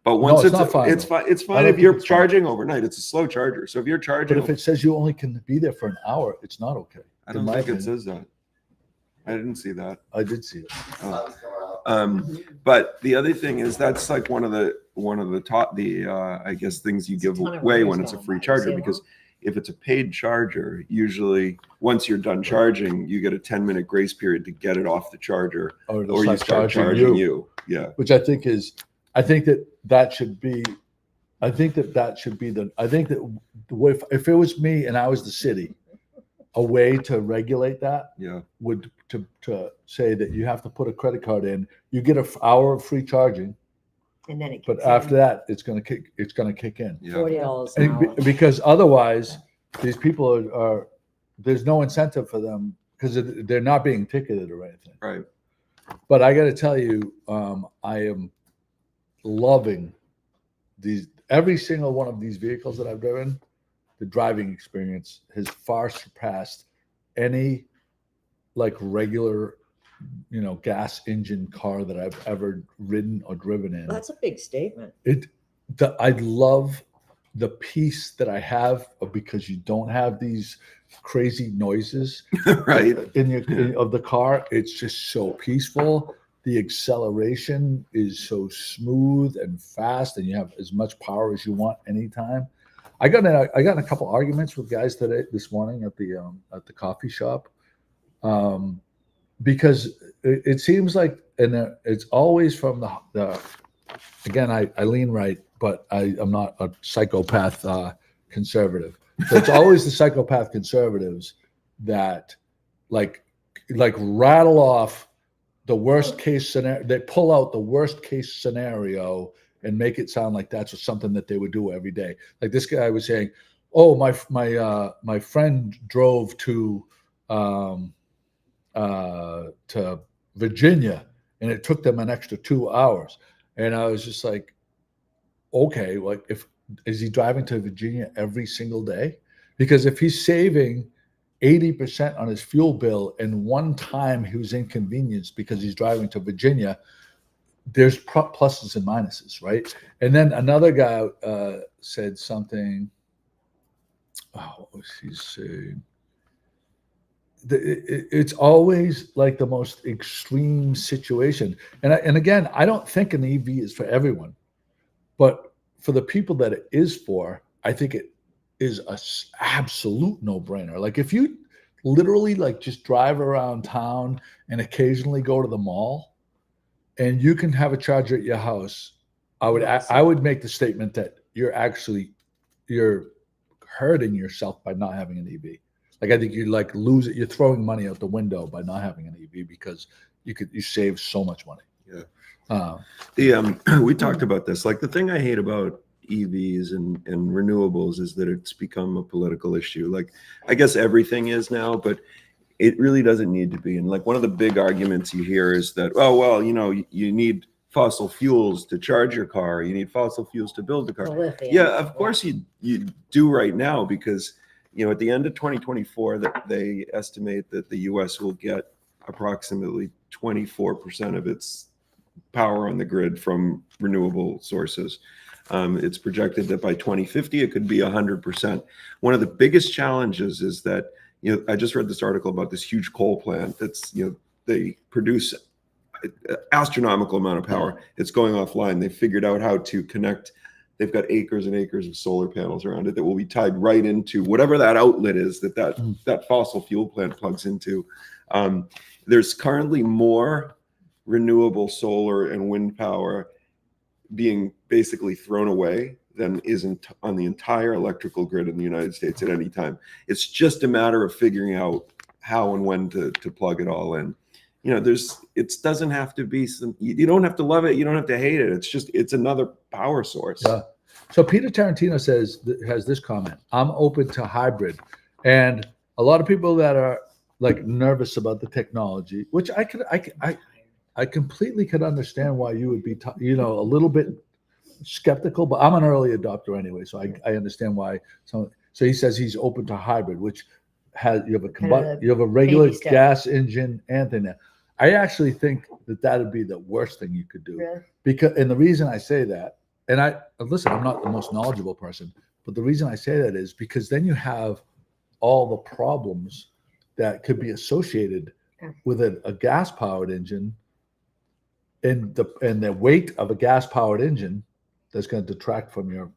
But once it's not fine, it's though. fine. It's I fine don't if you're think it's fine. charging overnight. It's a slow charger, so if you're charging, But if it says you only can be there for an hour, it's not okay. I in don't my think it opinion. says that. I didn't see that. I did see it. But the other thing is that's like one of the I guess things you give ton of away reviews when it's a going free by. charger, See it because if it's a paid charger, usually once you're done charging, you get a 10-minute grace period to get it off the charger, Or, or you start charging you. Yeah. Which I think that should be if it was me and I was the city, a way to regulate that Yeah. would to say that you have to put a credit card in, you get an hour of free charging, And then it but kicks in. after that it's gonna kick in. Yeah. $40 an hour. Because otherwise these people are there's no incentive for them because they're not being ticketed or anything. Right. But I got to tell you, I am loving every single one of these vehicles that I've driven. The driving experience has far surpassed any like regular, gas engine car that I've ever ridden or driven in. That's a big statement. I love the peace that I have because you don't have these crazy noises Right. of the car. It's just so peaceful. The acceleration is so smooth and fast, and you have as much power as you want anytime. I got in a couple arguments with guys this morning at the coffee shop, because it seems like, and it's always from the again, I lean right, but I'm not a psychopath conservative. So it's always the psychopath conservatives that like rattle off the worst case scenario. They pull out the worst case scenario and make it sound like that's something that they would do every day. Like this guy was saying, "Oh, my friend drove to Virginia, and it took them an extra 2 hours." And I was just like, "Okay, like is he driving to Virginia every single day? Because if he's saving 80% on his fuel bill, and one time he was inconvenienced because he's driving to Virginia, there's pluses and minuses, right?" And then another guy said something. Oh, what was he saying? It's always like the most extreme situation. And again, I don't think an EV is for everyone, but for the people that it is for, I think it is a absolute no-brainer. Like if you literally like just drive around town and occasionally go to the mall and you can have a charger at your house, I would make the statement that you're hurting yourself by not having an EV. Like I think you like lose it. You're throwing money out the window by not having an EV because you save so much money. Yeah. We talked about this. Like the thing I hate about EVs and renewables is that it's become a political issue. Like I guess everything is now, but it really doesn't need to be. And like one of the big arguments you hear is that, oh, well, you need fossil fuels to charge your car. You need fossil fuels to build the car. Lithium. Yeah, of course you do right now, because at the end of 2024 that they estimate that the US will get approximately 24% of its power on the grid from renewable sources. It's projected that by 2050 it could be 100%. One of the biggest challenges is that I just read this article about this huge coal plant that's they produce astronomical amount of power. It's going offline. They figured out how to connect. They've got acres and acres of solar panels around it that will be tied right into whatever that outlet is that fossil fuel plant plugs into. There's currently more renewable solar and wind power being basically thrown away than isn't on the entire electrical grid in the United States at any time. It's just a matter of figuring out how and when to plug it all in. It doesn't have to be you don't have to love it. You don't have to hate it. It's another power source. Yeah. So Peter Tarantino has this comment: "I'm open to hybrid," and a lot of people that are like nervous about the technology, which I I completely could understand why you would be, a little bit skeptical, but I'm an early adopter anyway, so I understand why. So he says he's open to hybrid, which you have a regular baby step. gas engine and thing there. I actually think that would be the worst thing you could do. Really? And the reason I say that, and listen, I'm not the most knowledgeable person, but the reason I say that is because then you have all the problems that could be associated with a gas powered engine, and the weight of a gas powered engine that's going to detract from your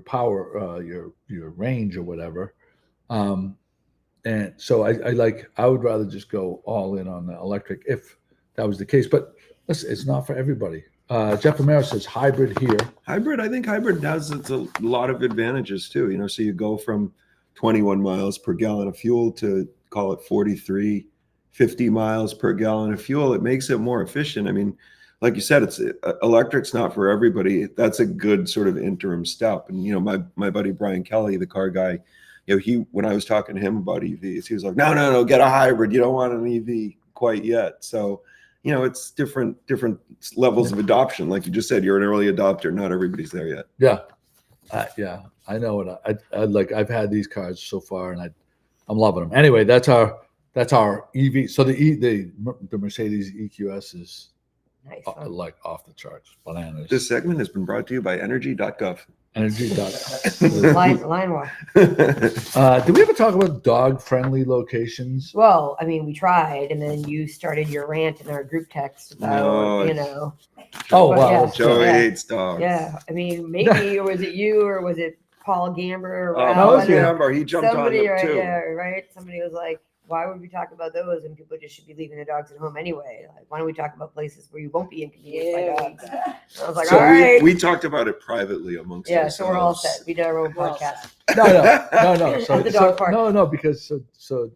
power, your range or whatever. And so I would rather just go all in on the electric if that was the case. But listen, it's not for everybody. Jeff Romero says hybrid here. I think hybrid has a lot of advantages too. So you go from 21 miles per gallon of fuel to call it 43, 50 miles per gallon of fuel. It makes it more efficient. I mean, like you said, electric's not for everybody. That's a good sort of interim step. And my buddy Brian Kelly, the car guy, when I was talking to him about EVs, he was like, no, get a hybrid. You don't want an EV quite yet. So, it's different levels of adoption. Like you just said, you're an early adopter. Not everybody's there yet. Yeah. I know it. I've had these cars so far and I'm loving them. Anyway, that's our EV. So the Mercedes EQS is Nice. like off the charts, bananas. This segment has been brought to you by energy.gov. Line walk. Did we ever talk about dog-friendly locations? Well, I mean, we tried, and then you started your rant in our group text about, Oh, but wow. yeah, Joey yeah. hates dogs. Yeah, I mean, maybe, or was it you, or was it Paul Gamber? Or That was Gamber. He jumped somebody, on them too. Yeah, right. Somebody was like, why would we talk about those? And people just should be leaving their dogs at home anyway. Like, why don't we talk about places where you won't be inconvenienced by dogs? And I was like, So all right. we talked about it privately amongst ourselves. So we're all set. We did our own podcast. No. So, At the dog park. No, because so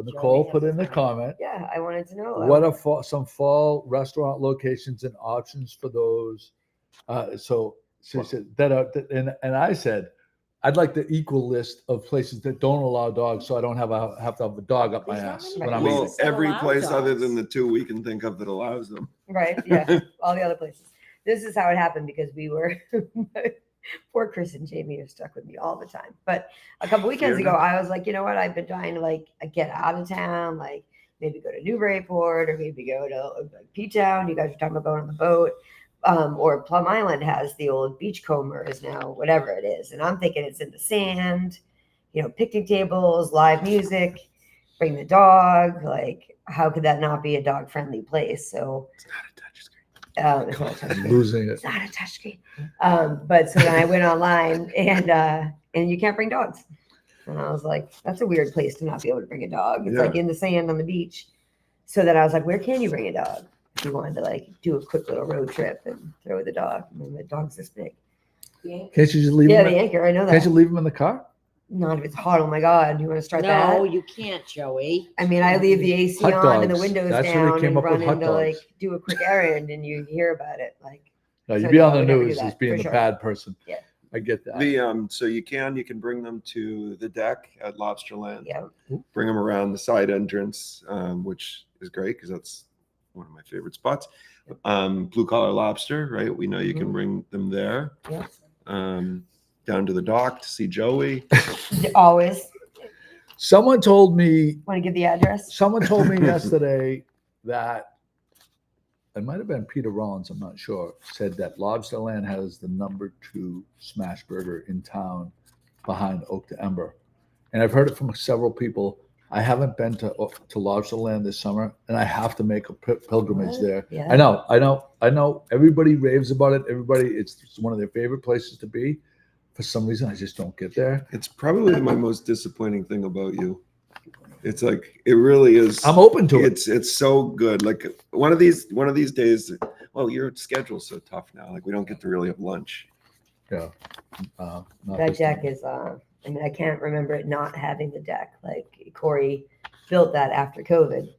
Nicole put in the comment. Yeah, I wanted to know. What are some fall restaurant locations and options for those? So she said and I said, I'd like the equal list of places that don't allow dogs, so I don't have to have a dog up my ass when I'm eating. Well, every place other than the two we can think of that allows them. Right. Yeah. All the other places. This is how it happened because we were poor Chris and Jamie are stuck with me all the time. But a couple weekends ago, I was like, you know what? I've been trying to get out of town, maybe go to Newburyport or maybe go to P-Town. You guys are talking about going on the boat. Or Plum Island has the old beachcombers now, whatever it is. And I'm thinking it's in the sand, picnic tables, live music, bring the dog. How could that not be a dog friendly place? So it's not a touchscreen. Losing it. It's not a touchscreen. But so then I went online and you can't bring dogs. And I was like, that's a weird place to not be able to bring a dog. It's like in the sand on the beach. So then I was like, where can you bring a dog? If you wanted to do a quick little road trip and throw the dog. I mean, the dog's this big. Can't you just leave Yeah, him? the anchor. I know that. Can't you leave him in the car? Not if it's hot. Oh my God. You want to start that? No, you can't, Joey. I mean, I leave the AC Hot on and the dogs. windows That's where they down came and up with run hot into dogs. do a quick errand and you hear about it. No, So you'd be on the I would never do news that, as being for the sure. bad person. Yeah. I get that. So you can bring them to the deck at Lobsterland. Yeah. Bring them around the side entrance, which is great because that's one of my favorite spots. Blue Collar Lobster, right? We know you can bring them there. Yeah. Down to the dock to see Joey. Always. Someone told me Want to give the address? yesterday that it might have been Peter Rollins, I'm not sure, said that Lobsterland has the number 2 smash burger in town behind Oak to Ember. And I've heard it from several people. I haven't been to Lobsterland this summer, and I have to make a pilgrimage there. Yeah. I know. Everybody raves about it. It's one of their favorite places to be. For some reason, I just don't get there. It's probably my most disappointing thing about you. It's it really is. I'm open to it. It's so good. One of these days. Well, your schedule's so tough now. We don't get to really have lunch. Yeah. That deck is, I can't remember it not having the deck. Corey built that after COVID.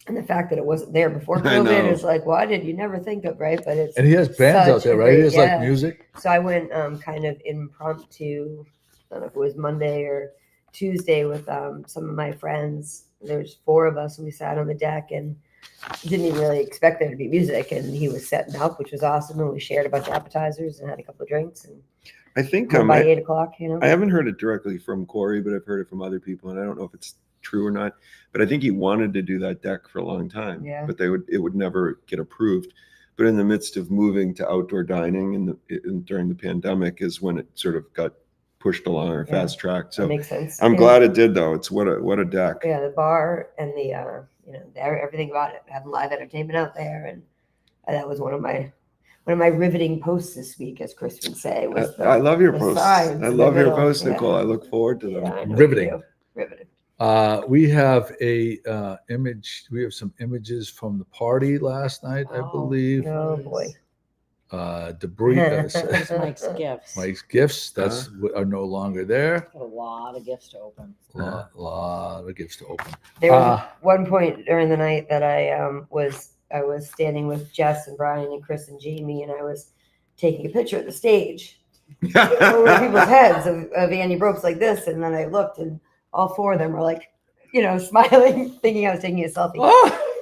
And the fact that it wasn't there before COVID is what did you never think of, right? But it's and he has bands out there, right? He has music. So I went kind of impromptu, I don't know if it was Monday or Tuesday with some of my friends. There's 4 of us and we sat on the deck and didn't even really expect there to be music, and he was setting up, which was awesome. And we shared a bunch of appetizers and had a couple of drinks. And I think by 8 o'clock, you know. I haven't heard it directly from Corey, but I've heard it from other people, and I don't know if it's true or not. But I think he wanted to do that deck for a long time, but it would never get approved. But in the midst of moving to outdoor dining during the pandemic is when it sort of got pushed along or fast tracked. So that makes sense. I'm glad it did, though. It's what a deck. Yeah, the bar and the everything about it, having live entertainment out there, and that was one of my riveting posts this week, as Chris would say. I love your posts. I love your posts, Nicole. I look forward to them. Yeah, Riveting. Riveting. We have a image. We have some images from the party last night, I believe. Oh boy. Debris. That's Mike's gifts. Mike's gifts. Are no longer there. Got a lot of gifts to open. Lot of gifts to open. There was one point during the night that I was standing with Jess and Brian and Chris and Jamie, and I was taking a picture of the stage over people's heads of Andy Ropes like this, and then I looked, and all four of them were like, smiling, thinking I was taking a selfie.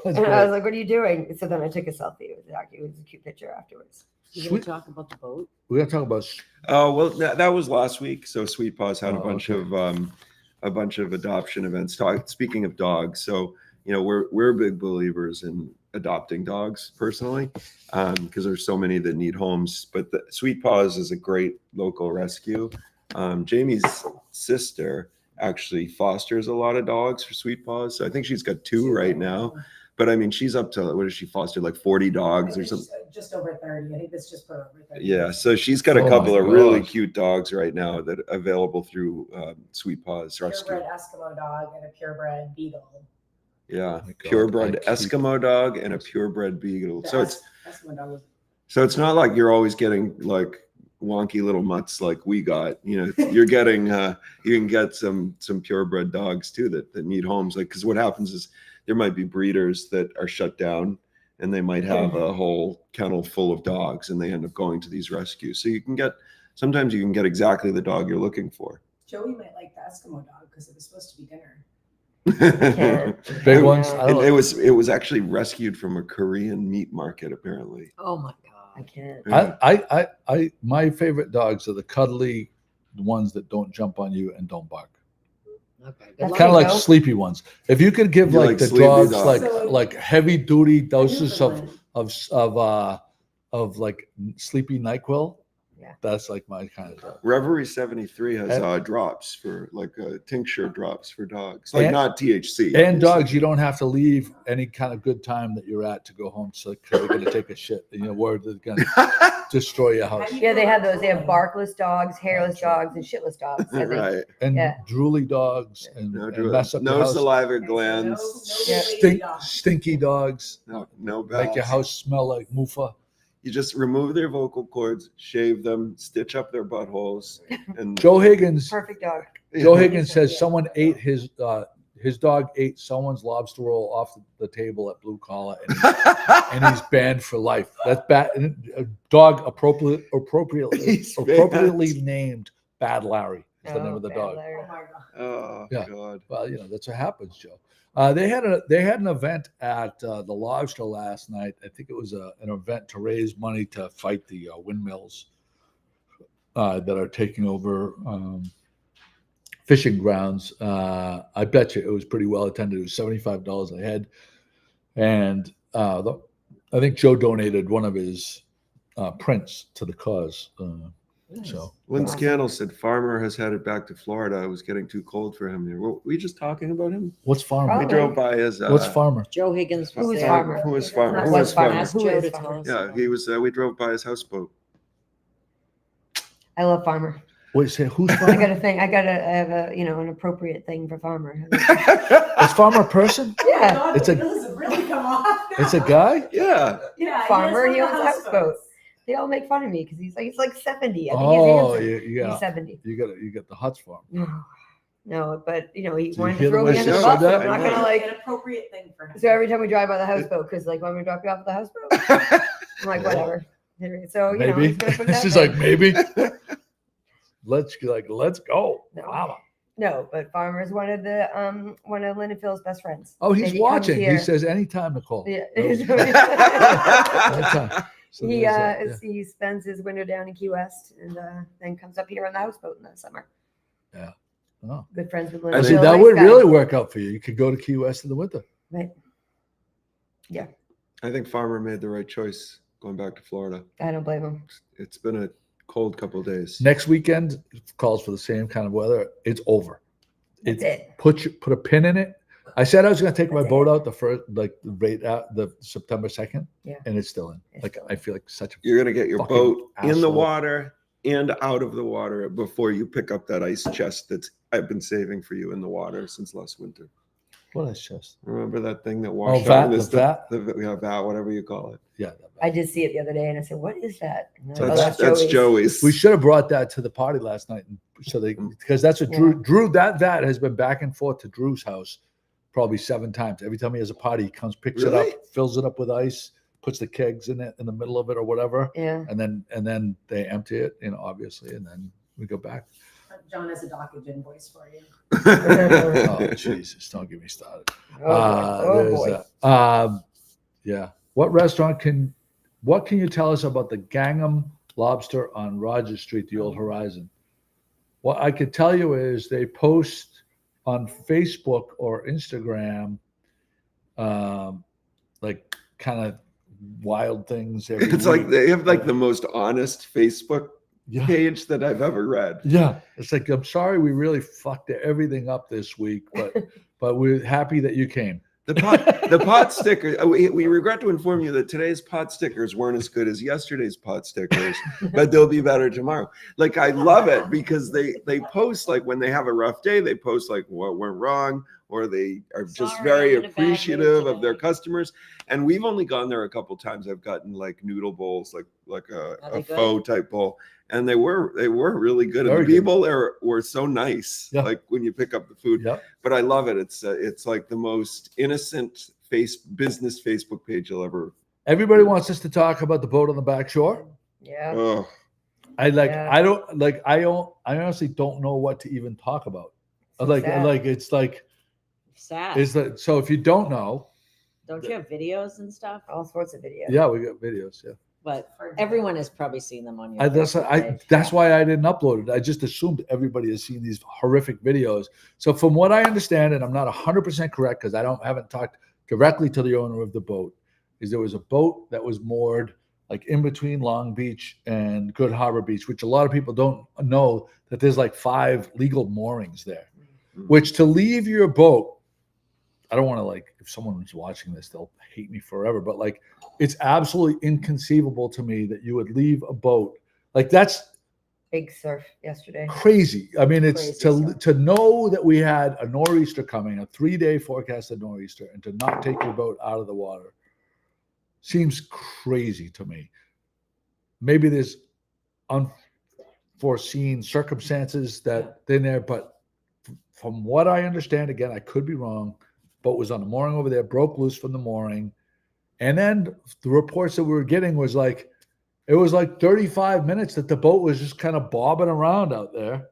And I was like, "What are you doing?" So then I took a selfie. It was a cute picture afterwards. You gonna talk about the boat? We're gonna talk about. Oh well, that was last week. So Sweet Paws had a bunch of adoption events. Speaking of dogs, so we're big believers in adopting dogs personally, because there's so many that need homes. But the Sweet Paws is a great local rescue. Jamie's sister actually fosters a lot of dogs for Sweet Paws. So I think she's got 2 right now. But I mean, she's up to, what does she foster? Like 40 dogs or something? Just over 30. I think that's just for over 30. Yeah. So she's got a couple of really cute dogs right now that are available through Sweet Paws Rescue. Purebred Eskimo dog and a purebred beagle. Yeah. Purebred Eskimo dog and a purebred beagle. So it's not like you're always getting like wonky little mutts like we got. You're getting you can get some purebred dogs too that need homes. Like, because what happens is there might be breeders that are shut down and they might have a whole kennel full of dogs and they end up going to these rescues. So sometimes you can get exactly the dog you're looking for. Joey might like the Eskimo dog because it was supposed to be dinner. Big ones. It was actually rescued from a Korean meat market, apparently. Oh my God. I can't. I my favorite dogs are the cuddly ones that don't jump on you and don't bark. Okay. Kind of like sleepy ones. If you could give like the dogs dogs. like heavy duty doses of like sleepy NyQuil, that's like my kind of dog. Reverie 73 has drops for tincture drops for dogs, not THC. And dogs, you don't have to leave any kind of good time that you're at to go home, so because they're going to take a shit. Worried they're going to destroy your house. Yeah, they have those. They have barkless dogs, hairless dogs, and shitless dogs. Right. And drooly dogs and mess up no your house. saliva glands. Stinky dogs. No bad. Make your house smell like mufa. You just remove their vocal cords, shave them, stitch up their buttholes, and Joe Higgins. Perfect dog. Joe Higgins says someone ate his dog ate someone's lobster roll off the table at Blue Collar, and he's banned for life. That's bad. A dog appropriately named Bad Larry is the name of the dog. Oh my God. Oh God. Well, that's what happens, Joe. They had an event at the Lobster last night. I think it was an event to raise money to fight the windmills that are taking over fishing grounds. I bet you it was pretty well attended. It was $75 a head, and I think Joe donated one of his prints to the cause. So Lynn Scannell said Farmer has headed back to Florida. It was getting too cold for him there. Were we just talking about him? What's Farmer? We drove by his. What's Farmer? Joe Higgins was Who is there. Farmer? Who is Farmer? Not Who is Farmer. Farmer? Ask Who Joe is to Farmer? tell us. Yeah, he was. We drove by his houseboat. I love Farmer. Wait, say who's I Farmer? got a thing. I have an appropriate thing for Farmer. Is Farmer a person? Yeah. It's a- It doesn't really come off. It's a guy? Yeah. Yeah, Farmer, he has owns one a of the houseboat. houseboats. They all make fun of me because he's like 70. I think Oh, he's handsome. yeah. He's 70. You got the Huts Farm. No, but he wanted hear to the throw way me she under the said bus. that? I'm not I know. gonna An appropriate thing for him. So every time we drive by the houseboat, because want me to drop you off at the houseboat? I'm like, whatever. So Maybe. he's gonna put that She's thing. like, maybe. Let's go. No. Mama. No, but Farmer is one of Lynn and Phil's best friends. Oh, he's And he comes watching. He here. says anytime, Nicole. Yeah. Anytime. So he there's that, yeah. he spends his winter down in Key West and then comes up here on the houseboat in the summer. Yeah. Oh. Good friends with Lynn. I and see Phil, that nice would guy. really work out for you. You could go to Key West in the winter. Right. Yeah, I think Farmer made the right choice going back to Florida. I don't blame him. It's been a cold couple of days. Next weekend calls for the same kind of weather. It's over. That's it. Put a pin in it. I said I was going to take my That's boat it. out the September 2nd, Yeah. and it's still in. It's Like still I feel like such a You're gonna get your fucking boat in the asshole. water and out of the water before you pick up that ice chest that I've been saving for you in the water since last winter. What is just? Remember that thing that washed vat, out? the This- vat? vat, whatever you call it. Yeah. I did see it the other day, and I said, "What is that?" And they're like, That's, "Oh, that's Joey's." Joey's. We should have brought that to the party last night, so they because that's what Drew that has been back and forth to Drew's house probably 7 times. Every time he has a party, he comes, picks it Really? up, fills it up with ice, puts the kegs in it in the middle of it or whatever, Yeah. and then they empty it, obviously, and then we go back. John has a dockage invoice for you. Oh Jesus! Don't get me started. Oh boy. There's that. Yeah. What can you tell us about the Gangnam Lobster on Rogers Street, the old Horizon? What I could tell you is they post on Facebook or Instagram, like kind of wild things. Every It's like week. they have like the most honest Facebook Yeah. page that I've ever read. Yeah, it's like I'm sorry we really fucked everything up this week, but we're happy that you came. The pot sticker. We regret to inform you that today's pot stickers weren't as good as yesterday's pot stickers, but they'll be better tomorrow. Like I love it because they post like when they have a rough day, they post like what went wrong, or they are just Sorry, very I'm in a bad mood appreciative of their today. customers. And we've only gone there a couple times. I've gotten like noodle bowls, like Are a they good? faux type bowl. And they were really good. And Very the good. people there were so nice. Yeah. Like when you pick up the food. Yep. But I love it. It's like the most innocent business Facebook page you'll ever. Everybody wants us to talk about the boat on the back shore. Yeah. Oh, I Yeah. I honestly don't know what to even talk about. So Like sad. it's like Sad. is that so if you don't know, Don't you have videos and stuff? All sorts of videos. yeah, we got videos, yeah. But everyone has probably seen them on your. That's Facebook page. that's why I didn't upload it. I just assumed everybody has seen these horrific videos. So from what I understand, and I'm not 100% correct because haven't talked directly to the owner of the boat, is there was a boat that was moored like in between Long Beach and Good Harbor Beach, which a lot of people don't know that there's like 5 legal moorings there. Which to leave your boat, I don't want to like if someone was watching this, they'll hate me forever, but like it's absolutely inconceivable to me that you would leave a boat like that's Big surf yesterday. crazy. I mean, it's Crazy to know that we had a nor'easter coming, a 3-day forecasted nor'easter, and to not take your boat out of the water seems crazy to me. Maybe there's unforeseen circumstances that in there, but from what I understand, again, I could be wrong. Boat was on the mooring over there, broke loose from the mooring, and then the reports that we were getting was like. It was like 35 minutes that the boat was just kind of bobbing around out there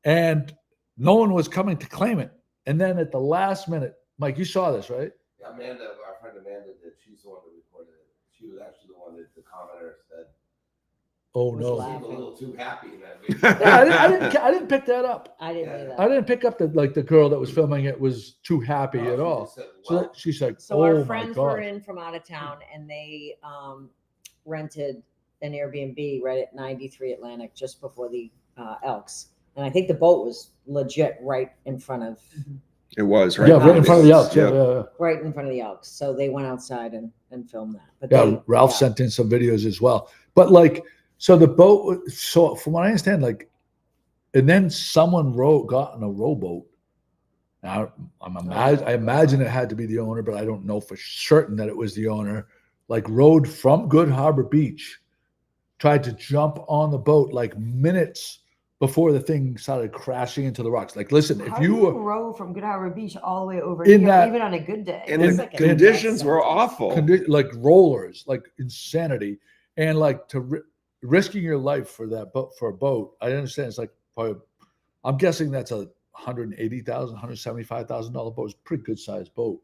and no one was coming to claim it. And then at the last minute, Mike, you saw this, right? Yeah, Amanda, our friend Amanda did. She's the one that reported it. She was actually the one that the commenter said Oh, Was no. laughing. seemed a little too happy in that Yeah, video. I didn't pick that up. I didn't do that. I didn't pick up that like the girl that was filming it was too happy No, at she all. just said, So "Wow." that, she's like, So oh our my friends God. were in from out of town and they rented an Airbnb right at 93 Atlantic just before the Elks. And I think the boat was legit right in front of it was right. Yeah, right in front of the Elks. Yeah. Yeah. right in front of the Elks. So they went outside and filmed that. But Yeah, they, Ralph yeah. sent in some videos as well. But like, so the boat, so from what I understand, like, and then someone got in a rowboat. Now, I imagine it had to be the owner, but I don't know for certain that it was the owner. Like, rowed from Good Harbor Beach, tried to jump on the boat like minutes before the thing started crashing into the rocks. Like, listen, How if do you you were row from Good Harbor Beach all the way over In here, that- even on a good day? And In- the like a conditions death were sentence. awful. like rollers, like insanity, and like risking your life for that boat for a boat. I understand it's like probably, I'm guessing that's $180,000, $175,000 boat. It was a pretty good sized boat,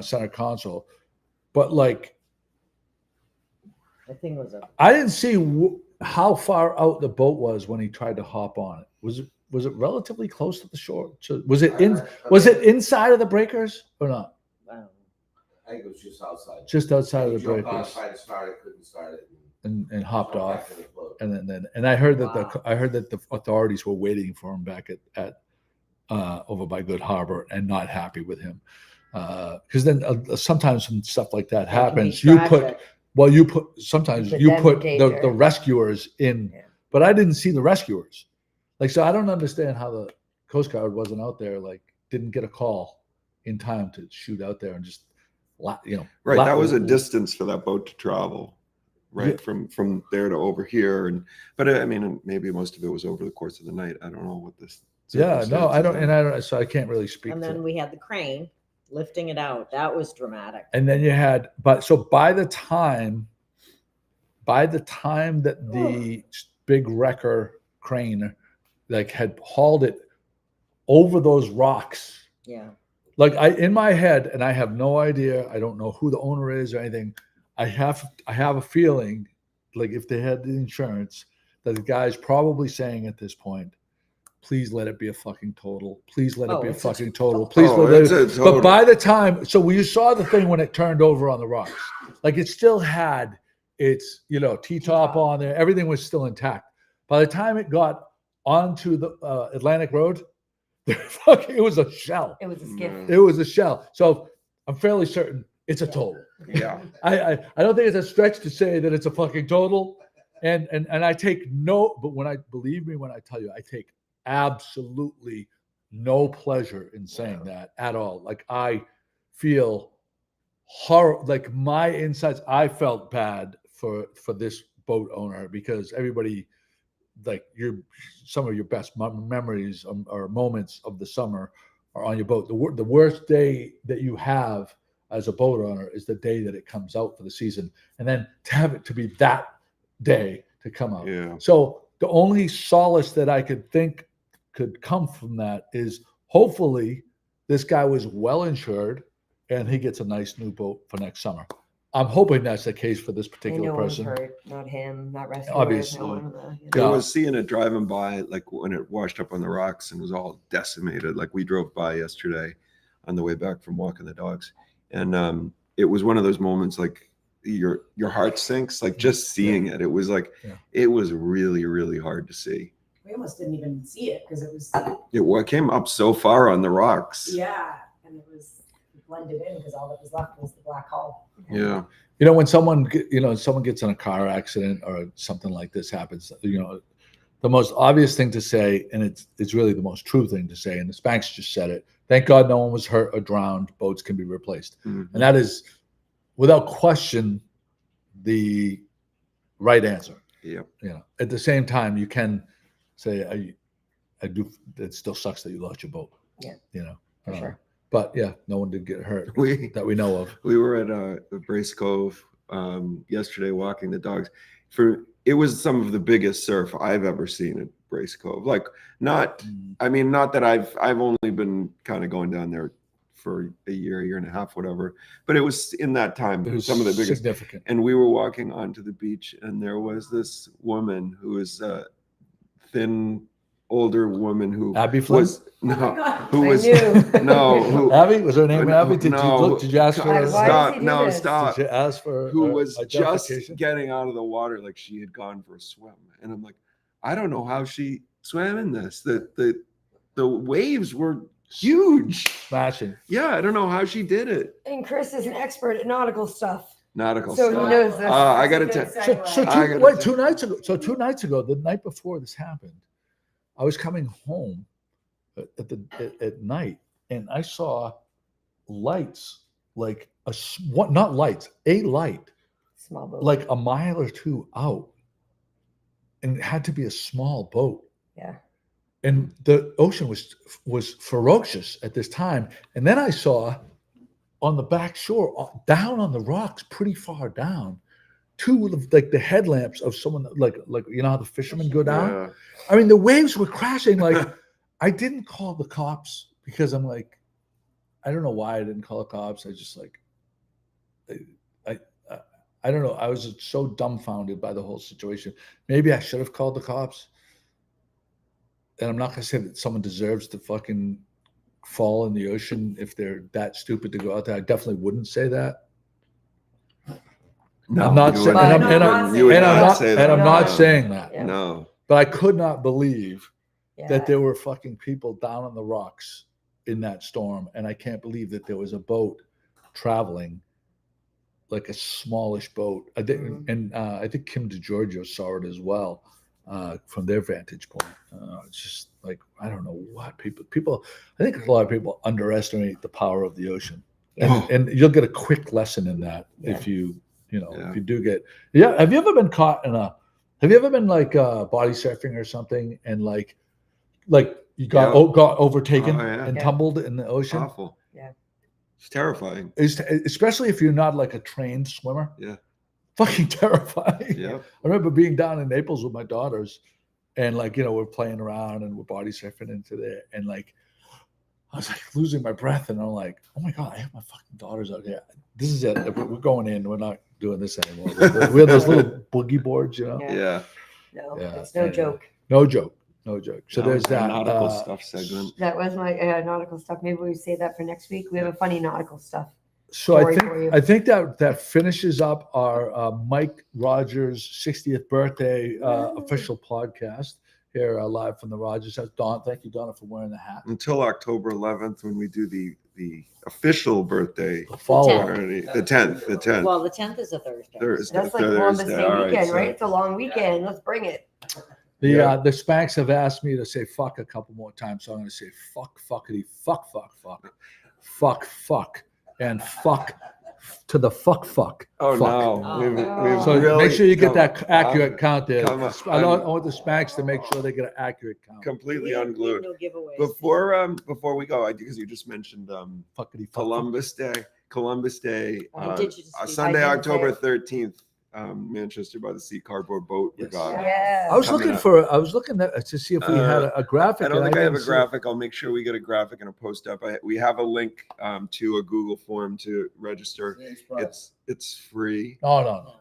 center console. But like, The thing was I didn't see how far out the boat was when he tried to hop on it. Was it relatively close to the shore? Was it inside of the breakers or not? I think it was just outside. Just outside of the Jumped on, breakers. tried to start it, couldn't start it. And hopped jumped off. back in the boat. And I heard that the authorities were waiting for him back at over by Good Harbor and not happy with him, because then sometimes when stuff like that happens, sometimes you put the rescuers in, but I didn't see the rescuers, like, so I don't understand how the Coast Guard wasn't out there, like didn't get a call in time to shoot out there and just right. That was a distance for that boat to travel. Right, from there to over here, but I mean, maybe most of it was over the course of the night. I don't know what this. Yeah, no, I don't, so I can't really speak. And then we had the crane lifting it out. That was dramatic. And then you had, by the time that the big wrecker crane like had hauled it over those rocks, yeah, like in my head, and I have no idea, I don't know who the owner is or anything. I have a feeling, like if they had the insurance, that the guy's probably saying at this point, please let it be a fucking total. Please let it be a fucking total. Please let it. But by the time, so you saw the thing when it turned over on the rocks, like it still had its, T-top on there. Everything was still intact. By the time it got onto the Atlantic Road, it was a shell. It was a skiff. It was a shell. So I'm fairly certain it's a total. Yeah. I don't think it's a stretch to say that it's a fucking total. And I take but believe me when I tell you, I take absolutely no pleasure in saying that at all. Like I feel horror, like my insides, I felt bad for this boat owner, because everybody, like some of your best memories or moments of the summer are on your boat. The worst day that you have as a boat owner is the day that it comes out for the season, and then to have it to be that day to come out. Yeah. So the only solace that I could think could come from that is hopefully this guy was well insured and he gets a nice new boat for next summer. I'm hoping that's the case for this particular person. Hurt, not him, not rescuers. Obviously. I was seeing it driving by, like when it washed up on the rocks and was all decimated. Like we drove by yesterday on the way back from walking the dogs. And it was one of those moments like your heart sinks, like just seeing it. It was like, it was really, really hard to see. We almost didn't even see it because it came up so far on the rocks. Yeah. And it blended in because all that was left was the black hole. Yeah. When someone gets in a car accident or something like this happens, the most obvious thing to say, and it's really the most true thing to say, and the Spanx just said it, thank God no one was hurt or drowned, boats can be replaced. Mm-hmm. And that is, without question, the right answer. Yeah. At the same time, you can say, I do, it still sucks that you lost your boat. Yeah. For sure. But yeah, no one did get hurt that we know of. We were at Brace Cove yesterday walking the dogs. It was some of the biggest surf I've ever seen at Brace Cove. Like not that I've only been kind of going down there for a year and a half, whatever. But it was in that time, it was some of the biggest. Significant. And we were walking onto the beach, and there was this woman who was thin, older woman who Abby Flynn? was Abby? Was her name Abby? Did you ask for stop. Did you ask for who was just getting out of the water like she had gone for a swim? And I'm like, I don't know how she swam in this. The waves were huge. Smashing. Yeah, I don't know how she did it. And Chris is an expert at nautical stuff. So he knows this. I got to tell. 2 nights ago. So 2 nights ago, the night before this happened, I was coming home at night, and I saw lights, like a light, small boat, like a mile or two out, and it had to be a small boat. Yeah. And the ocean was ferocious at this time. And then I saw on the back shore, down on the rocks, pretty far down, two of the headlamps of someone like how the fishermen go down. Yeah. I mean, the waves were crashing like I didn't call the cops because I'm like, I don't know why I didn't call the cops. I just like, I don't know. I was just so dumbfounded by the whole situation. Maybe I should have called the cops. And I'm not going to say that someone deserves to fucking fall in the ocean if they're that stupid to go out there. I definitely wouldn't say that. No, I'm not you saying, wouldn't. and You would I'm not not, say and that. I'm not No. saying that. Yeah. No. But I could not believe Yeah. that there were fucking people down on the rocks in that storm, and I can't believe that there was a boat traveling, like a smallish boat. I think, and I think Kim DeGiorgio saw it as well from their vantage point. It's just like I don't know what people. I think a lot of people underestimate the power of the ocean, and you'll get a quick lesson in that if you if you do get. Yeah, have you ever been caught in a? Have you ever been like body surfing or something and like you got overtaken and tumbled in the ocean? Awful. Yeah. It's terrifying. Especially if you're not like a trained swimmer. Yeah. Fucking terrifying. Yeah. I remember being down in Naples with my daughters and like, we're playing around and we're body surfing into there. And like, I was like losing my breath and I'm like, oh my God, I have my fucking daughters out here. This is it. We're going in. We're not doing this anymore. We have those little boogie boards, Yeah. No, Yeah. it's no joke. No joke. No joke. So That there's was our that nautical stuff segment. That was my nautical stuff. Maybe we save that for next week. We have a funny nautical stuff. So story for you. I think that finishes up our Mike Rogers 60th birthday official podcast here live from the Rogers house. Dawn, thank you, Donna, for wearing the hat. Until October 11th when we do the official birthday follow-up. party. The 10th. Well, the 10th is a Thursday. That's like Columbus Day All weekend, so- right? It's a long weekend. Let's bring it. The Yeah. the Spanks have asked me to say fuck a couple more times, so I'm going to say fuck, fuckity, fuck, and fuck to the fuck. Oh fuck. no. We've So really make sure you get come- that accurate count there. come on. I want the Spanks to make sure they get an accurate count. completely unglued. No giveaways. Before we go, because you just mentioned Fuckity, fuck, Columbus Day, I did you just speak? Sunday, I didn't say October it. 13th, Manchester by the Sea Cardboard Boat Yes. Regatta. Yeah. I was coming looking up. to see if we had a graphic. I don't and think I have a didn't see it. graphic. I'll make sure we get a graphic and a post up. We have a link to a Google form to register. It's free. No.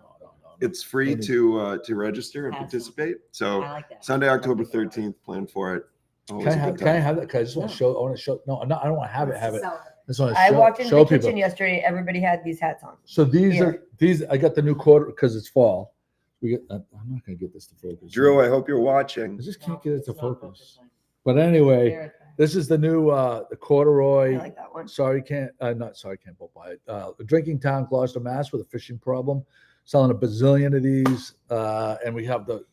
It's free to register and Awesome. participate. So I like that. Sunday, October 13th, plan for it. Always Can I a have, good can I time. have that? Cause I just want to show. I want to show. No, I don't want to have it. Have it. I just want to I show, walked into show the people. kitchen yesterday. Everybody had these hats on. So these Here. are these. I got the new quarter because it's fall. I'm not gonna get this to focus. Drew, I hope you're watching. I just can't get it to It's not focus. But anyway, There. this is the new the corduroy. I like that one. Can't buy it. Drinking Town, Gloucester, Mass, with a fishing problem, selling a bazillion of these, and we have the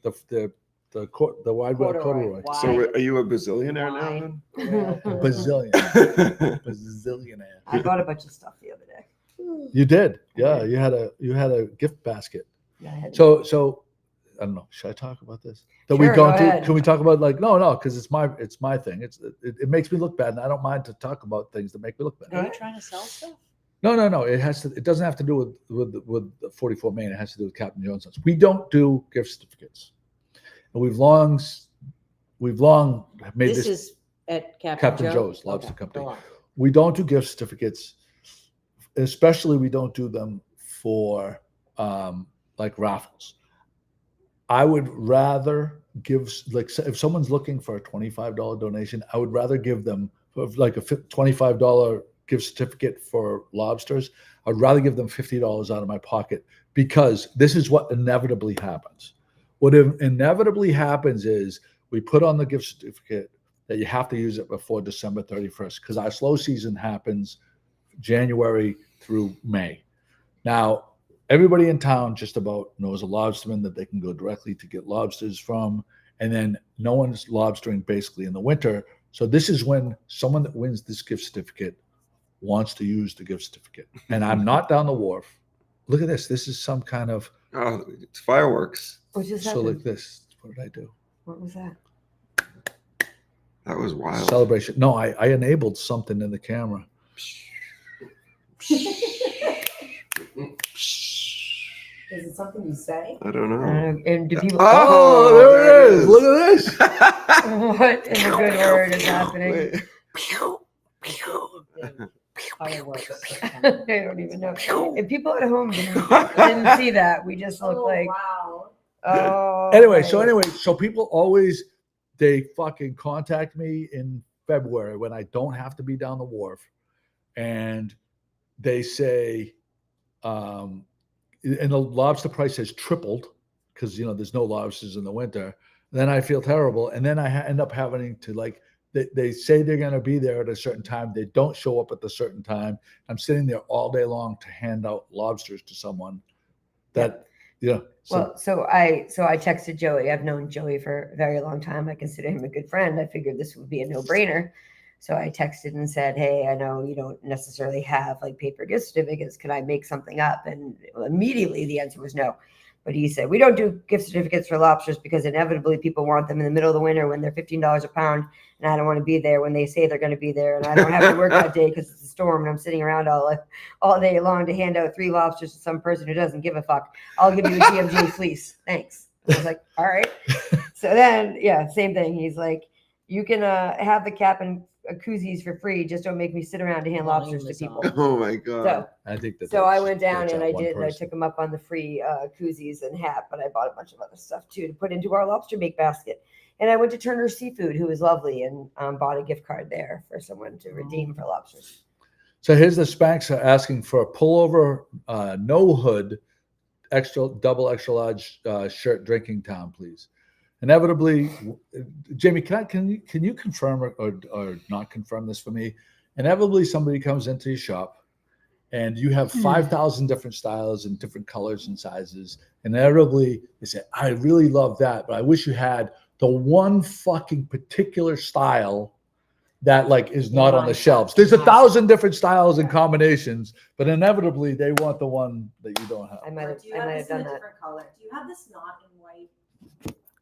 wide web corduroy. Why? So are you a bazillionaire Why? now Bazillion, then? bazillionaire. I bought a bunch of stuff the other day. You did, yeah. You had a gift basket. Yeah, I had So I don't know. Should I talk about this? That we Sure, don't go do? ahead. Can we talk about no, because it's my thing. It makes me look bad, and I don't mind to talk about things that make me look bad. Are you trying to sell stuff? No. It has to. It doesn't have to do with 44 Main. It has to do with Captain Jones. We don't do gift certificates, and we've long made This this. is at Captain Joe? Joe's Lobster Okay, Company. go on. We don't do gift certificates, especially we don't do them for like raffles. I would rather give, like, if someone's looking for a $25 donation, I would rather give them like a $25 gift certificate for lobsters. I'd rather give them $50 out of my pocket, because this is what inevitably happens. What inevitably happens is we put on the gift certificate that you have to use it before December 31st, because our slow season happens January through May. Now, everybody in town just about knows a lobsterman that they can go directly to get lobsters from, and then no one's lobstering basically in the winter. So this is when someone that wins this gift certificate wants to use the gift certificate. And I'm not down the wharf. Look at this. This is some kind of, Oh, it's fireworks. What just so happened? like this. What did I do? What was that? That was wild. Celebration. No, I enabled something in the camera. Is it something you say? I don't know. And do people? Oh, there it is. Look at this. What in the good word is happening? Wait. I don't even know. If people at home didn't see that, we just look like. Wow. Oh. Anyway, so people always they fucking contact me in February when I don't have to be down the wharf, and they say, and the lobster price has tripled because there's no lobsters in the winter. Then I feel terrible, and then I end up having to like they say they're going to be there at a certain time. They don't show up at the certain time. I'm sitting there all day long to hand out lobsters to someone. That Well, so I texted Joey. I've known Joey for a very long time. I consider him a good friend. I figured this would be a no-brainer. So I texted and said, hey, I know you don't necessarily have like paper gift certificates. Can I make something up? And immediately the answer was no. But he said, we don't do gift certificates for lobsters because inevitably people want them in the middle of the winter when they're $15 a pound. And I don't want to be there when they say they're going to be there. And I don't have to work that day because it's a storm and I'm sitting around all day long to hand out 3 lobsters to some person who doesn't give a fuck. I'll give you a TMJ fleece. Thanks. I was like, all right. So then, same thing. He's like, you can have the cap and koozies for free. Just don't make me sit around to hand lobsters to people. Oh my God. So I think that. So I went down and I one did. I person. took him up on the free koozies and hat, but I bought a bunch of other stuff too to put into our lobster bake basket. And I went to Turner's Seafood, who was lovely, and bought a gift card there for someone to redeem for lobsters. So here's the Spanx are asking for a pullover, no hood, double extra large shirt, drinking town, please. Inevitably, Jamie, can you confirm or not confirm this for me? Inevitably, somebody comes into your shop, and you have 5,000 different styles and different colors and sizes. Inevitably, they say, "I really love that, but I wish you had the one fucking particular style that like is not on the shelves." There's 1,000 different styles and combinations, but inevitably they want the one that you don't have. I might have done that. Different color. Do you have this not in white?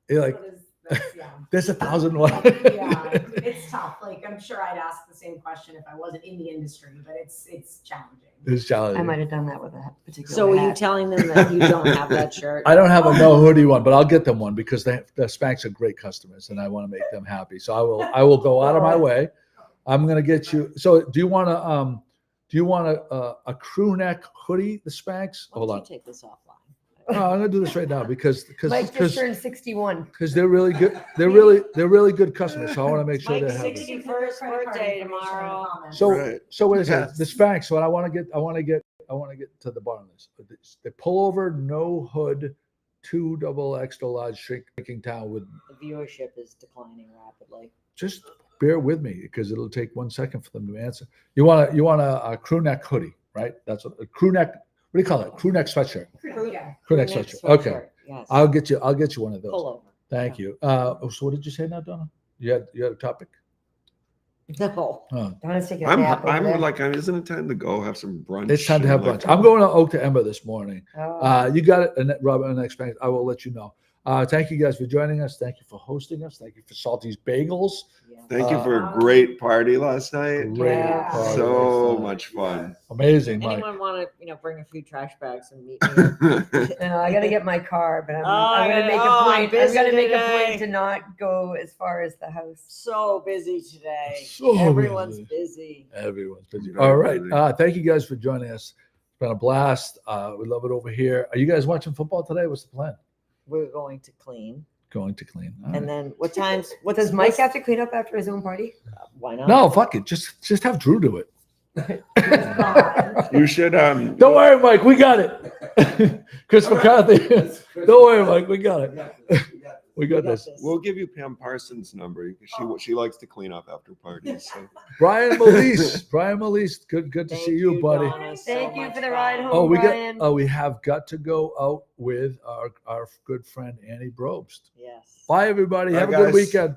You're like, What is this? Yeah. there's 1,000 one. Yeah, it's tough. Like I'm sure I'd ask the same question if I wasn't in the industry, but it's challenging. It's challenging. I might have done that with a particular. So are you hat. telling them that you don't have that shirt? I don't have a no hoodie one, but I'll get them one because the Spanx are great customers, and I want to make them happy. So I will go out of my way. I'm gonna get you. So do you want a crew neck hoodie? The Spanx. Why Hold don't on. you take this offline? No, I'm gonna do this right now because Mike just turned 61. they're really good. They're really good customers. So I want to make sure Mike's they're happy. 61st birthday tomorrow. So Right. so wait a second. Yes. The Spanx. So I want to get to the bottom of this. The pullover, no hood, 2 double extra large shrinking towel with. The viewership is declining rapidly. Just bear with me because it'll take 1 second for them to answer. You want a crew neck hoodie, right? That's a crew neck. What do you call it? Crew neck sweatshirt. Yeah. Crew neck sweatshirt. Okay, Yes. I'll get you one of those. Pullover. Thank you. So what did you say now, Donna? You had a topic? No. Oh. Donna's taking a nap over there. I'm like, isn't it time to go have some brunch? It's time to have and, like, brunch. I'm going to Oak to Ember this morning. Oh. You got it, Annette, Robert, and next I will let you know. Thank you guys for joining us. Thank you for hosting us. Thank you for Salty's Bagels. Thank you for a great party last night. Great Yeah. party So last night. much fun. Amazing, Mike. Anyone want to, bring a few trash bags and meet me? No, I got to get my car, but I'm I'm going to make a I'm point. I'm busy going to make a today. point to not go as far as the house. So busy today. So Everyone's busy. busy. Everyone's busy. Very All right. busy. Thank you guys for joining us. It's been a blast. We love it over here. Are you guys watching football today? What's the plan? We're going to clean. Going to clean. All And right. then what times? What Does Mike have to clean up after his own party? Why not? No, fuck it. Just have Drew do it. You should Don't worry, Mike. We got it. Chris McCarthy. Don't worry, Mike. We got it. We got this. we'll give you Pam Parsons' number. She likes to clean up after parties. So. Brian Melise. Brian Melise. Good to Thank see you, buddy. Donna, so Thank you much for the fun. ride home. Oh, Brian. we have got to go out with our good friend Annie Brobst. Yes. Bye, everybody. Bye, Have a good guys. weekend.